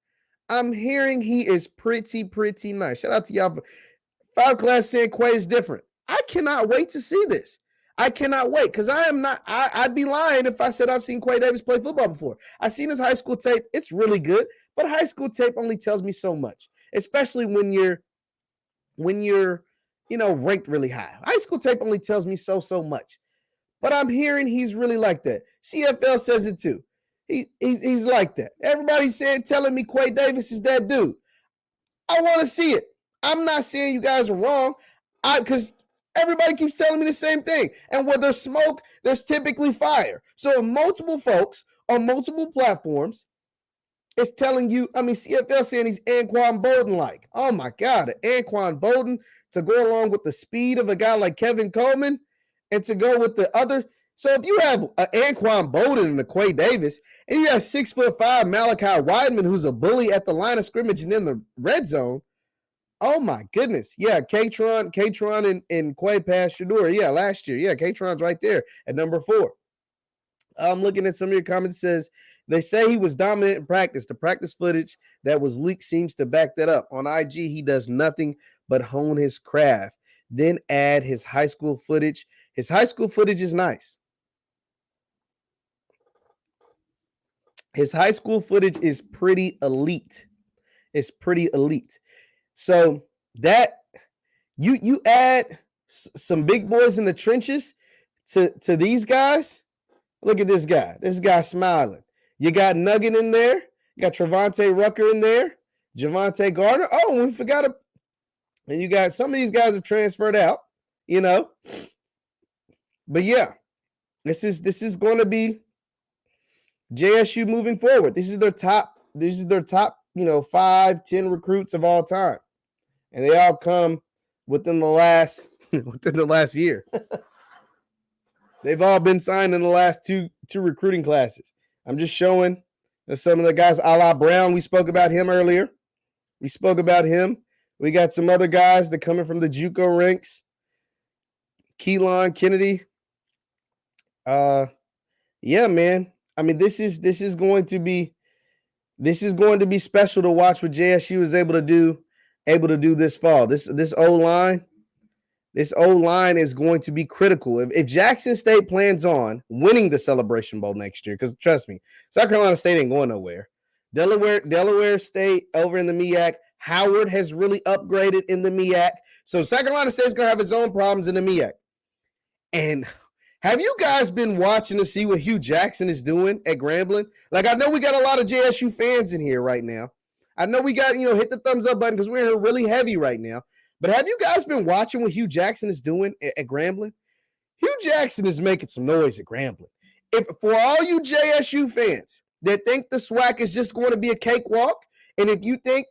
Speaker 1: I'm hearing he is pretty nice. Shout out to y'all. 5 class saying Quay is different. I cannot wait to see this. I cannot wait because I'd be lying if I said I've seen Quay Davis play football before. I've seen his high school tape. It's really good, but high school tape only tells me so much, especially when you're ranked really high. High school tape only tells me so much. But I'm hearing he's really like that. CFL says it too. He's like that. Everybody's telling me Quay Davis is that dude. I want to see it. I'm not saying you guys are wrong. Because everybody keeps telling me the same thing. And where there's smoke, there's typically fire. So multiple folks on multiple platforms is telling you, CFL saying he's Anquan Bolden-like. Oh my God, Anquan Bolden to go along with the speed of a guy like Kevin Coleman and to go with the other. So if you have an Anquan Bolden and a Quay Davis, and you have 6'5" Malachi Wideman, who's a bully at the line of scrimmage and in the red zone, oh my goodness. Yeah, Katron and Quay passed Shador. Yeah, last year. Yeah, Katron's right there at number 4. I'm looking at some of your comments. It says, they say he was dominant in practice. The practice footage that was leaked seems to back that up. On IG, he does nothing but hone his craft. Then add his high school footage. His high school footage is nice. His high school footage is pretty elite. It's pretty elite. So that You add some big boys in the trenches to these guys. Look at this guy. This guy smiling. You got Nugget in there. You got Trevante Rucker in there. Javante Gardner. Oh, we forgot a. And you got some of these guys have transferred out, you know. But yeah, this is going to be JSU moving forward. This is their top, 5-10 recruits of all time. And they all come within the last year. They've all been signed in the last two recruiting classes. I'm just showing some of the guys, a la Brown. We spoke about him earlier. We got some other guys that coming from the JUCO ranks. Keelan Kennedy. Yeah, man. I mean, this is going to be special to watch what JSU is able to do this fall. This O-line is going to be critical. If Jackson State plans on winning the Celebration Bowl next year, because trust me, South Carolina State ain't going nowhere. Delaware State over in the MEAC. Howard has really upgraded in the MEAC. So South Carolina State's going to have its own problems in the MEAC. And have you guys been watching to see what Hugh Jackson is doing at Grambling? Like, I know we got a lot of JSU fans in here right now. I know we got, hit the thumbs up button because we're here really heavy right now. But have you guys been watching what Hugh Jackson is doing at Grambling? Hugh Jackson is making some noise at Grambling. For all you JSU fans that think the SWAC is just going to be a cakewalk, and if you think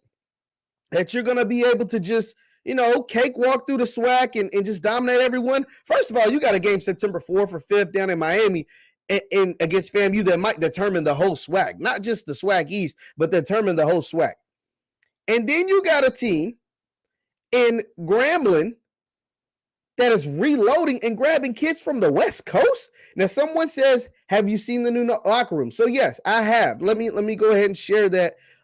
Speaker 1: that you're going to be able to just, cakewalk through the SWAC and just dominate everyone, first of all, you got a game September 4th or 5th down in Miami and against FAMU that might determine the whole SWAC, not just the SWAC East, but determine the whole SWAC. And then you got a team in Grambling that is reloading and grabbing kids from the West Coast. Now, someone says, have you seen the new locker room? So, yes, I have. Let me go ahead and share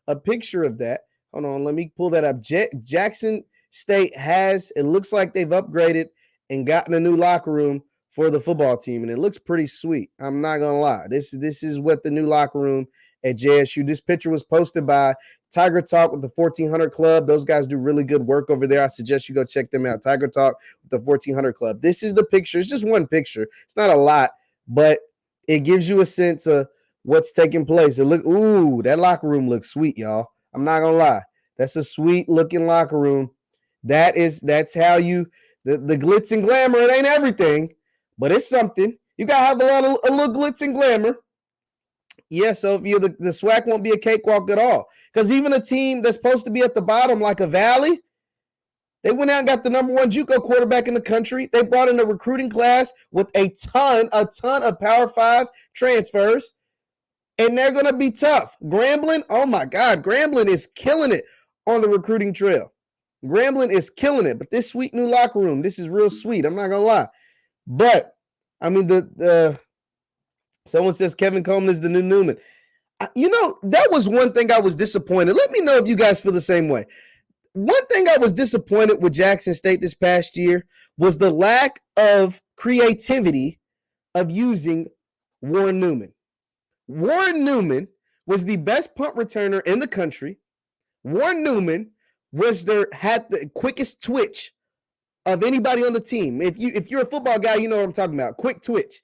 Speaker 1: a picture of that. Hold on, let me pull that up. Jackson State it looks like they've upgraded and gotten a new locker room for the football team, and it looks pretty sweet. I'm not going to lie. This is what the new locker room at JSU. This picture was posted by Tiger Talk with the 1400 Club. Those guys do really good work over there. I suggest you go check them out. Tiger Talk with the 1400 Club. This is the picture. It's just one picture. It's not a lot, but it gives you a sense of what's taking place. That locker room looks sweet, y'all. I'm not going to lie. That's a sweet looking locker room. That's how the glitz and glamour. It ain't everything, but it's something. You got to have a little glitz and glamour. Yeah, so if you're the SWAC won't be a cakewalk at all. Because even a team that's supposed to be at the bottom, like a Valley, they went out and got the number 1 JUCO quarterback in the country. They brought in a recruiting class with a ton of Power 5 transfers, and they're going to be tough. Grambling, oh my God, Grambling is killing it on the recruiting trail. Grambling is killing it, but this sweet new locker room, this is real sweet. I'm not going to lie. But, I mean, someone says Kevin Coleman is the new Newman. That was one thing I was disappointed. Let me know if you guys feel the same way. One thing I was disappointed with Jackson State this past year was the lack of creativity of using Warren Newman. Warren Newman was the best punt returner in the country. Warren Newman had the quickest twitch of anybody on the team. If you're a football guy, you know what I'm talking about. Quick twitch.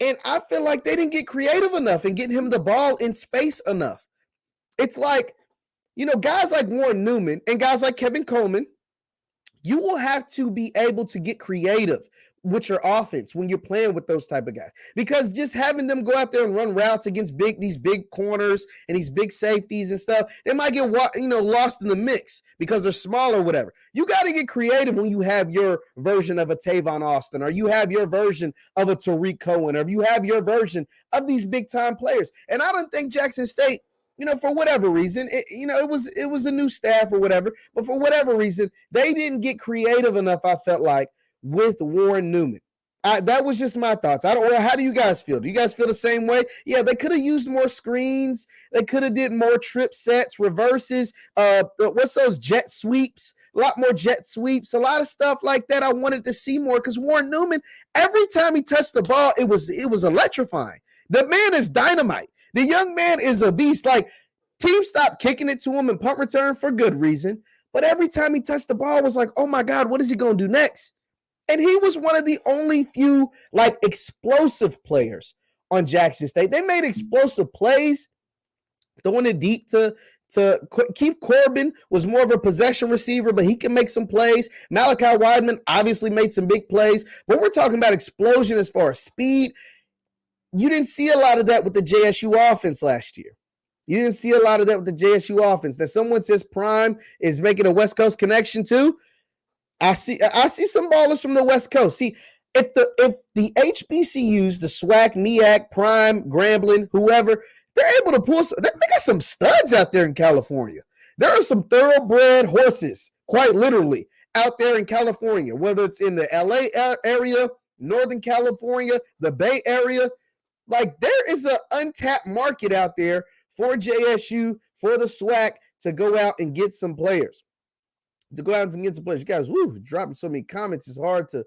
Speaker 1: And I feel like they didn't get creative enough and getting him the ball in space enough. It's like, guys like Warren Newman and guys like Kevin Coleman, you will have to be able to get creative with your offense when you're playing with those type of guys. Because just having them go out there and run routes against these big corners and these big safeties and stuff, they might get lost in the mix because they're small or whatever. You got to get creative when you have your version of a Tavon Austin, or you have your version of a Tariq Cohen, or you have your version of these big-time players. And I don't think Jackson State, for whatever reason, it was a new staff or whatever, but for whatever reason, they didn't get creative enough, I felt like, with Warren Newman. That was just my thoughts. How do you guys feel? Do you guys feel the same way? Yeah, they could have used more screens. They could have did more trip sets, reverses. What's those jet sweeps? A lot more jet sweeps. A lot of stuff like that. I wanted to see more because Warren Newman, every time he touched the ball, it was electrifying. The man is dynamite. The young man is a beast. Like, teams stopped kicking it to him in punt return for good reason. But every time he touched the ball, it was like, oh my God, what is he going to do next? And he was one of the only few like explosive players on Jackson State. They made explosive plays, throwing it deep to Keith Corbin was more of a possession receiver, but he can make some plays. Malachi Wideman obviously made some big plays, but we're talking about explosion as far as speed. You didn't see a lot of that with the JSU offense last year. You didn't see a lot of that with the JSU offense. Now, someone says Prime is making a West Coast connection too. I see some ballers from the West Coast. See, if the HBCUs, the SWAC, MEAC, Prime, Grambling, whoever, they're able to pull some, they got some studs out there in California. There are some thoroughbred horses, quite literally, out there in California, whether it's in the LA area, Northern California, the Bay Area. Like, there is an untapped market out there for JSU, for the SWAC to go out and get some players. You guys, dropping so many comments. It's hard to,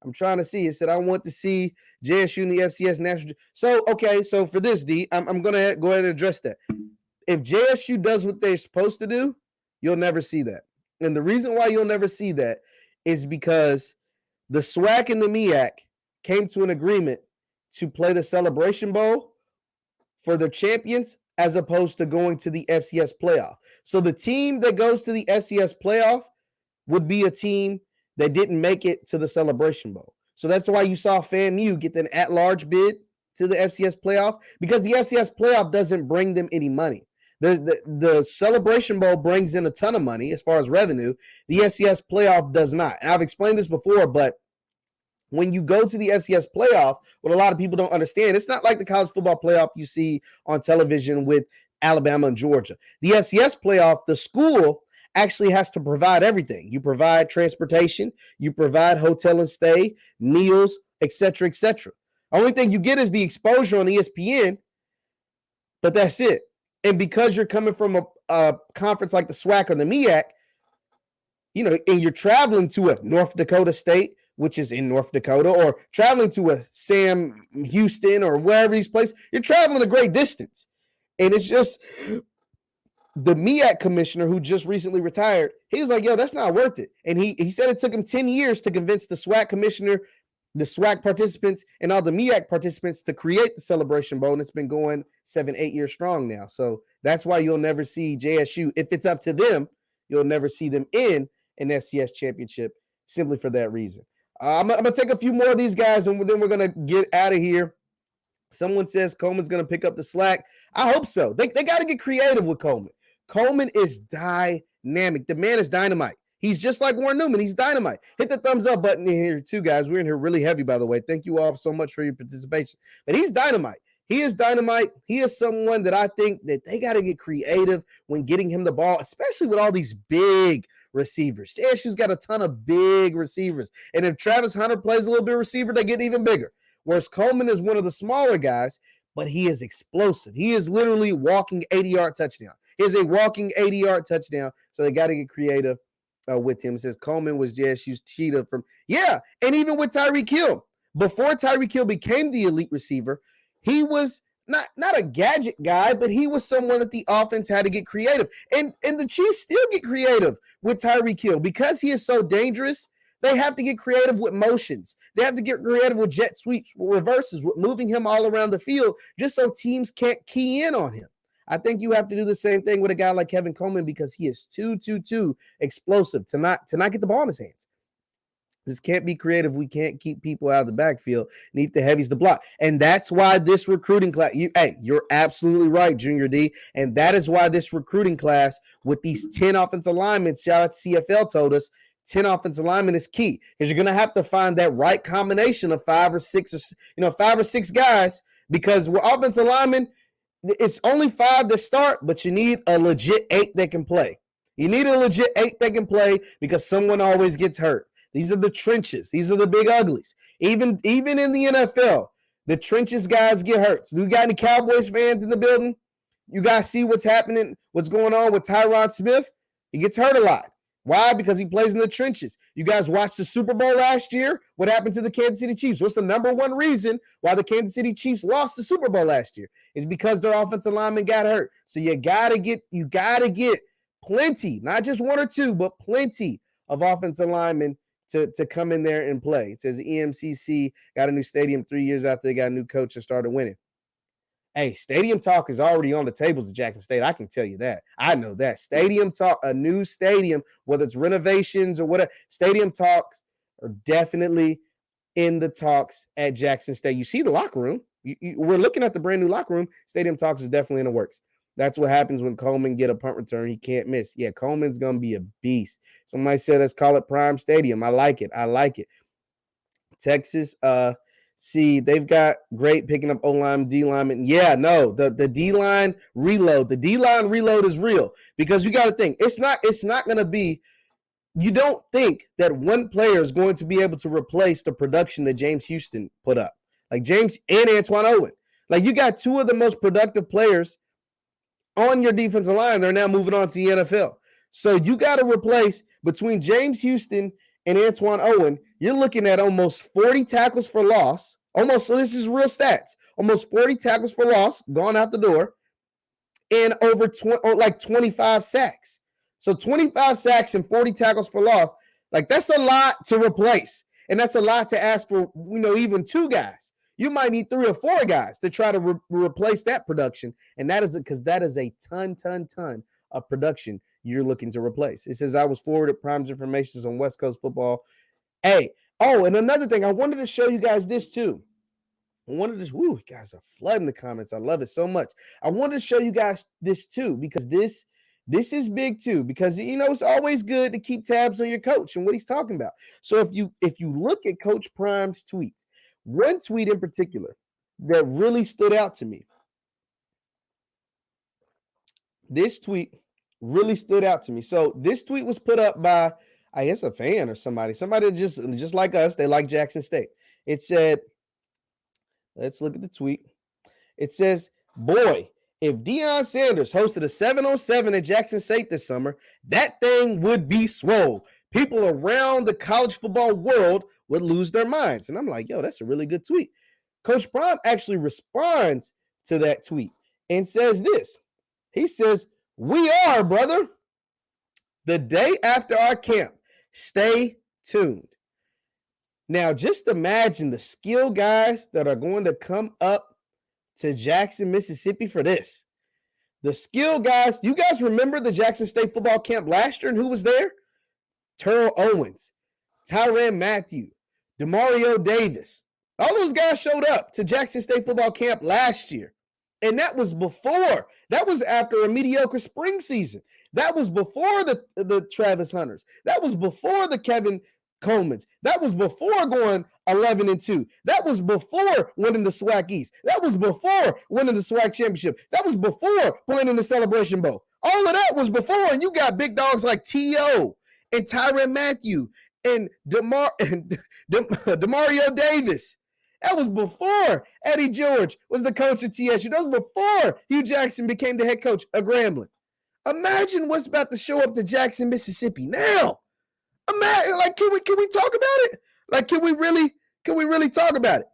Speaker 1: I'm trying to see. It said, I want to see JSU in the FCS national. So, okay, so for this, D, I'm going to go ahead and address that. If JSU does what they're supposed to do, you'll never see that. And the reason why you'll never see that is because the SWAC and the MEAC came to an agreement to play the Celebration Bowl for their champions as opposed to going to the FCS playoff. So the team that goes to the FCS playoff would be a team that didn't make it to the Celebration Bowl. So that's why you saw FAMU get an at-large bid to the FCS playoff, because the FCS playoff doesn't bring them any money. The Celebration Bowl brings in a ton of money as far as revenue. The FCS playoff does not. And I've explained this before, but when you go to the FCS playoff, what a lot of people don't understand, it's not like the college football playoff you see on television with Alabama and Georgia. The FCS playoff, the school actually has to provide everything. You provide transportation, you provide hotel and stay, meals, etc., etc. Only thing you get is the exposure on ESPN, but that's it. And because you're coming from a conference like the SWAC or the MEAC, and you're traveling to a North Dakota State, which is in North Dakota, or traveling to a Sam Houston or wherever he's placed, you're traveling a great distance. And it's just the MEAC commissioner, who just recently retired, he's like, yo, that's not worth it. And he said it took him 10 years to convince the SWAC commissioner, the SWAC participants, and all the MEAC participants to create the Celebration Bowl. And it's been going 7-8 years strong now. So that's why you'll never see JSU. If it's up to them, you'll never see them in an FCS championship, simply for that reason. I'm going to take a few more of these guys, and then we're going to get out of here. Someone says Coleman's going to pick up the slack. I hope so. They got to get creative with Coleman. Coleman is dynamic. The man is dynamite. He's just like Warren Newman. He's dynamite. Hit the thumbs up button in here too, guys. We're in here really heavy, by the way. Thank you all so much for your participation. But he's dynamite. He is dynamite. He is someone that I think that they got to get creative when getting him the ball, especially with all these big receivers. JSU's got a ton of big receivers. And if Travis Hunter plays a little bit of receiver, they get even bigger. Whereas Coleman is one of the smaller guys, but he is explosive. He is literally walking 80-yard touchdown. He is a walking 80-yard touchdown. So they got to get creative with him. It says Coleman was JSU's cheetah from, and even with Tyreek Hill. Before Tyreek Hill became the elite receiver, he was not a gadget guy, but he was someone that the offense had to get creative. And the Chiefs still get creative with Tyreek Hill because he is so dangerous. They have to get creative with motions. They have to get creative with jet sweeps, with reverses, with moving him all around the field just so teams can't key in on him. I think you have to do the same thing with a guy like Kevin Coleman because he is too explosive to not get the ball in his hands. This can't be creative. We can't keep people out of the backfield. Need the heavies to block. And that's why this recruiting class, you're absolutely right, Junior D. And that is why this recruiting class with these 10 offensive linemen, shout out to CFL told us, 10 offensive linemen is key. Because you're going to have to find that right combination of 5 or 6 guys. Because with offensive linemen, it's only 5 that start, but you need a legit 8 that can play. You need a legit 8 that can play because someone always gets hurt. These are the trenches. These are the big uglies. Even in the NFL, the trenches guys get hurt. So we got any Cowboys fans in the building? You guys see what's happening, what's going on with Tyron Smith? He gets hurt a lot. Why? Because he plays in the trenches. You guys watched the Super Bowl last year? What happened to the Kansas City Chiefs? What's the number one reason why the Kansas City Chiefs lost the Super Bowl last year? It's because their offensive lineman got hurt. So you gotta get plenty, not just one or two, but plenty of offensive linemen to come in there and play. It says EMCC got a new stadium 3 years after they got a new coach and started winning. Hey, stadium talk is already on the tables at Jackson State. I can tell you that. I know that. Stadium talk, a new stadium, whether it's renovations or whatever, stadium talks are definitely in the talks at Jackson State. You see the locker room. We're looking at the brand new locker room. Stadium talks is definitely in the works. That's what happens when Coleman get a punt return. He can't miss. Yeah, Coleman's going to be a beast. Somebody said, let's call it Prime Stadium. I like it. I like it. Texas, see, they've got great picking up O-line, D-lineman. Yeah, no, the D-line reload. The D-line reload is real because you got to think. It's not going to be, you don't think that one player is going to be able to replace the production that James Houston put up. Like James and Antoine Owen. Like you got two of the most productive players on your defensive line. They're now moving on to the NFL. So you got to replace between James Houston and Antoine Owen, you're looking at almost 40 tackles for loss. So this is real stats. Almost 40 tackles for loss gone out the door and over 25 sacks. So 25 sacks and 40 tackles for loss, like that's a lot to replace. And that's a lot to ask for, even two guys. You might need 3 or 4 guys to try to replace that production. And that is because that is a ton of production you're looking to replace. It says, I was forwarded Prime's information on West Coast football. Hey, and another thing, I wanted to show you guys this too. You guys are flooding the comments. I love it so much. I wanted to show you guys this too, because this is big too, because it's always good to keep tabs on your coach and what he's talking about. So if you look at Coach Prime's tweets, one tweet in particular that really stood out to me. This tweet really stood out to me. So this tweet was put up by, I guess, a fan or somebody just like us. They like Jackson State. It said, let's look at the tweet. It says, boy, if Deion Sanders hosted a 7-on-7 at Jackson State this summer, that thing would be swole. People around the college football world would lose their minds. And I'm like, yo, that's a really good tweet. Coach Prime actually responds to that tweet and says this. He says, we are, brother. The day after our camp, stay tuned. Now, just imagine the skill guys that are going to come up to Jackson, Mississippi for this. The skill guys, you guys remember the Jackson State football camp last year and who was there? Terrell Owens, Tyrann Mathieu, Demario Davis. All those guys showed up to Jackson State football camp last year. And that was after a mediocre spring season. That was before the Travis Hunters. That was before the Kevin Colemans. That was before going 11-2. That was before winning the SWAC East. That was before winning the SWAC Championship. That was before playing in the Celebration Bowl. All of that was before, and you got big dogs like T.O. and Tyrann Mathieu and Demario Davis. That was before Eddie George was the coach at TSU. That was before Hugh Jackson became the head coach of Grambling. Imagine what's about to show up to Jackson, Mississippi now. Imagine, can we talk about it? Can we really talk about it?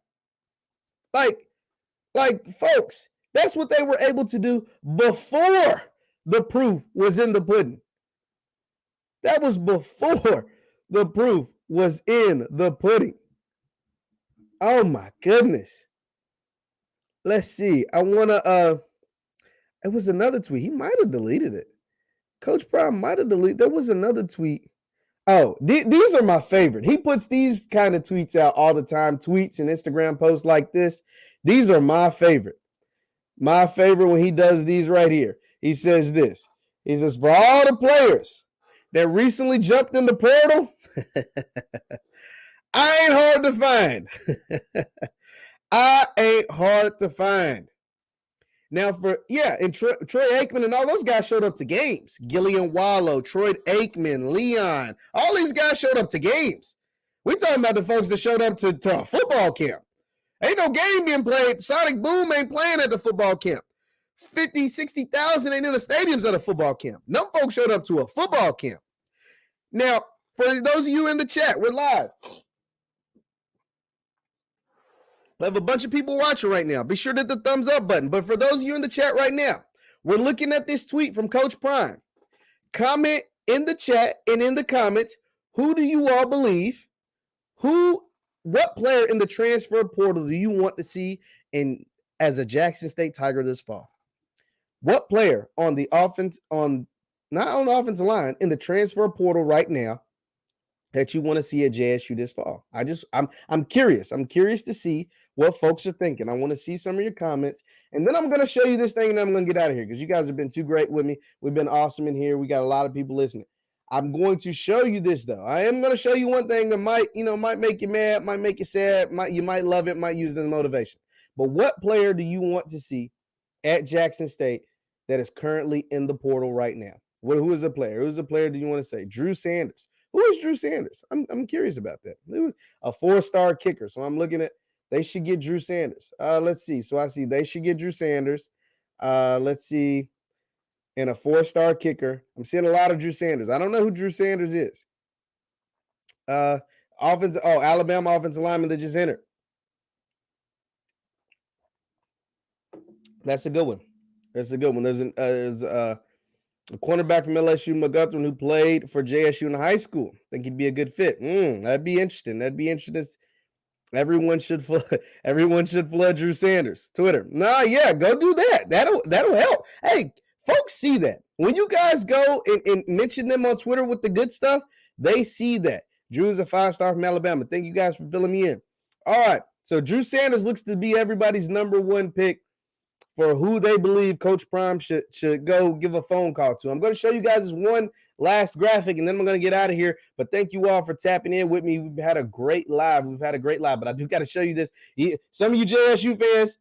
Speaker 1: Like folks, that's what they were able to do before the proof was in the pudding. That was before the proof was in the pudding. Oh my goodness. Let's see. It was another tweet. He might have deleted it. Coach Prime might have deleted. There was another tweet. Oh, these are my favorite. He puts these kind of tweets out all the time, tweets and Instagram posts like this. These are my favorite. My favorite when he does these right here. He says this. He says, for all the players that recently jumped in the portal, I ain't hard to find. I ain't hard to find. Now, and Troy Aikman and all those guys showed up to games. Gillian Wallow, Troy Aikman, Leon, all these guys showed up to games. We talking about the folks that showed up to a football camp. Ain't no game being played. Sonic Boom ain't playing at the football camp. 50, 60,000 ain't in the stadiums at a football camp. Them folks showed up to a football camp. Now, for those of you in the chat, we're live. We have a bunch of people watching right now. Be sure to hit the thumbs up button. But for those of you in the chat right now, we're looking at this tweet from Coach Prime. Comment in the chat and in the comments, who do you all believe? What player in the transfer portal do you want to see as a Jackson State Tiger this fall? What player on the offense, not on the offensive line, in the transfer portal right now that you want to see at JSU this fall? I'm curious. I'm curious to see what folks are thinking. I want to see some of your comments, and then I'm going to show you this thing, and I'm going to get out of here because you guys have been too great with me. We've been awesome in here. We got a lot of people listening. I'm going to show you this, though. I am going to show you one thing that might make you mad, might make you sad, you might love it, might use it as motivation. But what player do you want to see at Jackson State that is currently in the portal right now? Who is a player? Who's a player do you want to say? Drew Sanders. Who is Drew Sanders? I'm curious about that. It was a 4-star kicker. So I'm looking at, they should get Drew Sanders. Let's see. So I see they should get Drew Sanders. Let's see. And a 4-star kicker. I'm seeing a lot of Drew Sanders. I don't know who Drew Sanders is. Alabama offensive lineman that just entered. That's a good one. There's a cornerback from LSU, McGuthrin, who played for JSU in high school. I think he'd be a good fit. That'd be interesting. Everyone should flood Drew Sanders Twitter. Go do that. That'll help. Hey, folks see that. When you guys go and mention them on Twitter with the good stuff, they see that. Drew is a 5-star from Alabama. Thank you guys for filling me in. All right. So Drew Sanders looks to be everybody's number one pick for who they believe Coach Prime should go give a phone call to. I'm going to show you guys this one last graphic, and then I'm going to get out of here. But thank you all for tapping in with me. We've had a great live. But I do got to show you this. Some of you JSU fans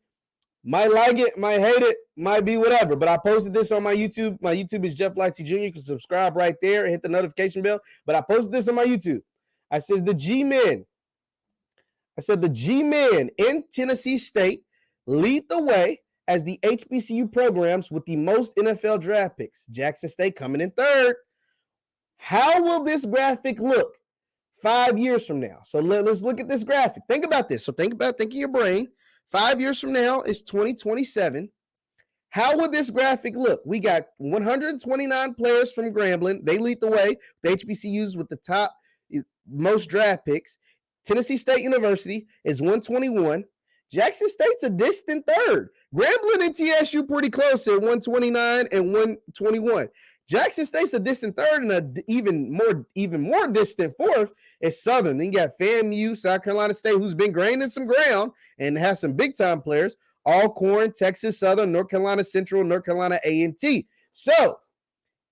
Speaker 1: might like it, might hate it, might be whatever. But I posted this on my YouTube. My YouTube is Jeff Lightsy Jr. You can subscribe right there and hit the notification bell. But I posted this on my YouTube. I said the G-men in Tennessee State lead the way as the HBCU programs with the most NFL draft picks. Jackson State coming in third. How will this graphic look 5 years from now? So let's look at this graphic. Think about this. So think in your brain. 5 years from now is 2027. How would this graphic look? We got 129 players from Grambling. They lead the way. The HBCUs with the top most draft picks. Tennessee State University is 121. Jackson State's a distant third. Grambling and TSU pretty close at 129 and 121. Jackson State's a distant third, and an even more distant fourth is Southern. Then you got FAMU, South Carolina State, who's been gaining some ground and has some big-time players. Alcorn, Texas Southern, North Carolina Central, North Carolina A&T. So,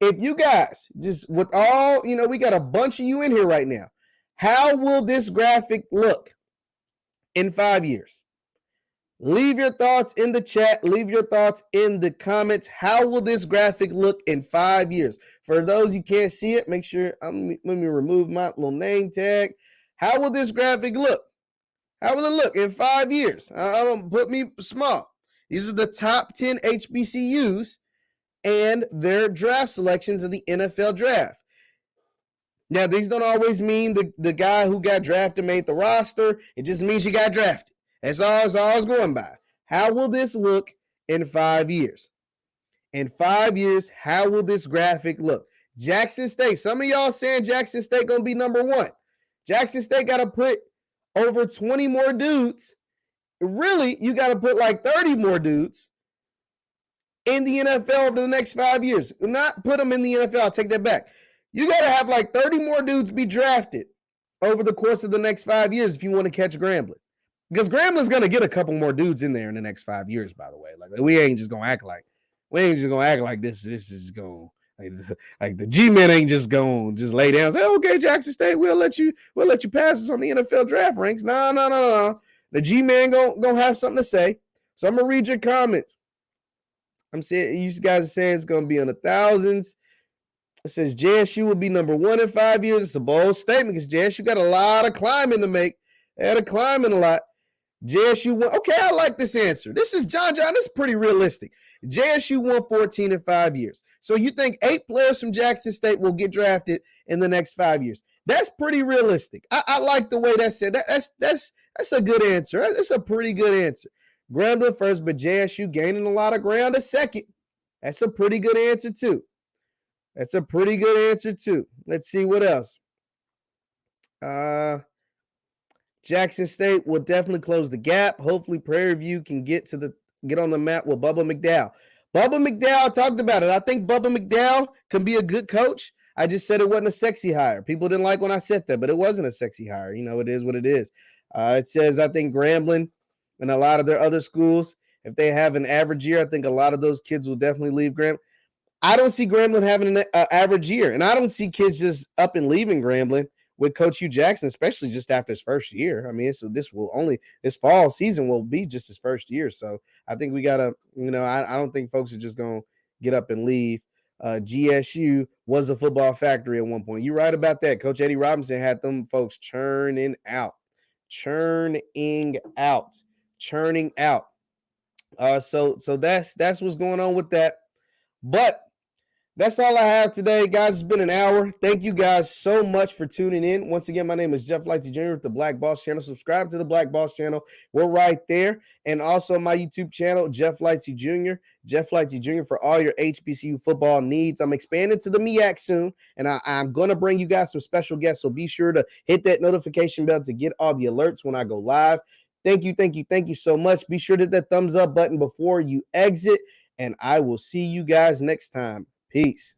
Speaker 1: if you guys, just with all, we got a bunch of you in here right now. How will this graphic look in 5 years? Leave your thoughts in the chat. Leave your thoughts in the comments. How will this graphic look in 5 years? For those you can't see it, make sure, let me remove my little name tag. How will this graphic look? How will it look in 5 years? I'm going to put me small. These are the top 10 HBCUs and their draft selections in the NFL draft. Now, these don't always mean the guy who got drafted made the roster. It just means you got drafted. That's all it's going by. How will this look in 5 years? In 5 years, how will this graphic look? Jackson State. Some of y'all saying Jackson State going to be number one. Jackson State got to put over 20 more dudes. Really, you got to put like 30 more dudes in the NFL over the next 5 years. Not put them in the NFL. I'll take that back. You got to have like 30 more dudes be drafted over the course of the next 5 years if you want to catch Grambling. Because Grambling's going to get a couple more dudes in there in the next 5 years, by the way. Like, we ain't just going to act like this is going like the G-men ain't just going to just lay down and say, okay, Jackson State, we'll let you pass us on the NFL draft ranks. No. The G-men going to have something to say. So I'm going to read your comments. I'm saying, you guys are saying it's going to be in the thousands. It says JSU will be number one in 5 years. It's a bold statement because JSU got a lot of climbing to make. They had to climbing a lot. JSU won. Okay, I like this answer. This is John. This is pretty realistic. JSU won 14 in 5 years. So you think 8 players from Jackson State will get drafted in the next 5 years? That's pretty realistic. I like the way that's said. That's a good answer. That's a pretty good answer. Grambling first, but JSU gaining a lot of ground a second. That's a pretty good answer too. That's a pretty good answer too. Let's see what else. Jackson State will definitely close the gap. Hopefully, Prairie View can get on the map with Bubba McDowell. Bubba McDowell talked about it. I think Bubba McDowell can be a good coach. I just said it wasn't a sexy hire. People didn't like when I said that, but it wasn't a sexy hire. You know, it is what it is. It says, I think Grambling and a lot of their other schools, if they have an average year, I think a lot of those kids will definitely leave Grambling. I don't see Grambling having an average year, and I don't see kids just up and leaving Grambling with Coach Hugh Jackson, especially just after his first year. I mean, so this fall season will be just his first year. So I think we gotta, I don't think folks are just gonna get up and leave. GSU was a football factory at one point. You're right about that. Coach Eddie Robinson had them folks churning out. So that's what's going on with that. But that's all I have today, guys. It's been an hour. Thank you guys so much for tuning in. Once again, my name is Jeff Lightsy Jr. with the Black Boss Channel. Subscribe to the Black Boss Channel. We're right there. And also my YouTube channel, Jeff Lightsy Jr. Jeff Lightsy Jr. for all your HBCU football needs. I'm expanding to the MEAC soon, and I'm going to bring you guys some special guests. So be sure to hit that notification bell to get all the alerts when I go live. Thank you so much. Be sure to hit that thumbs up button before you exit, and I will see you guys next time. Peace.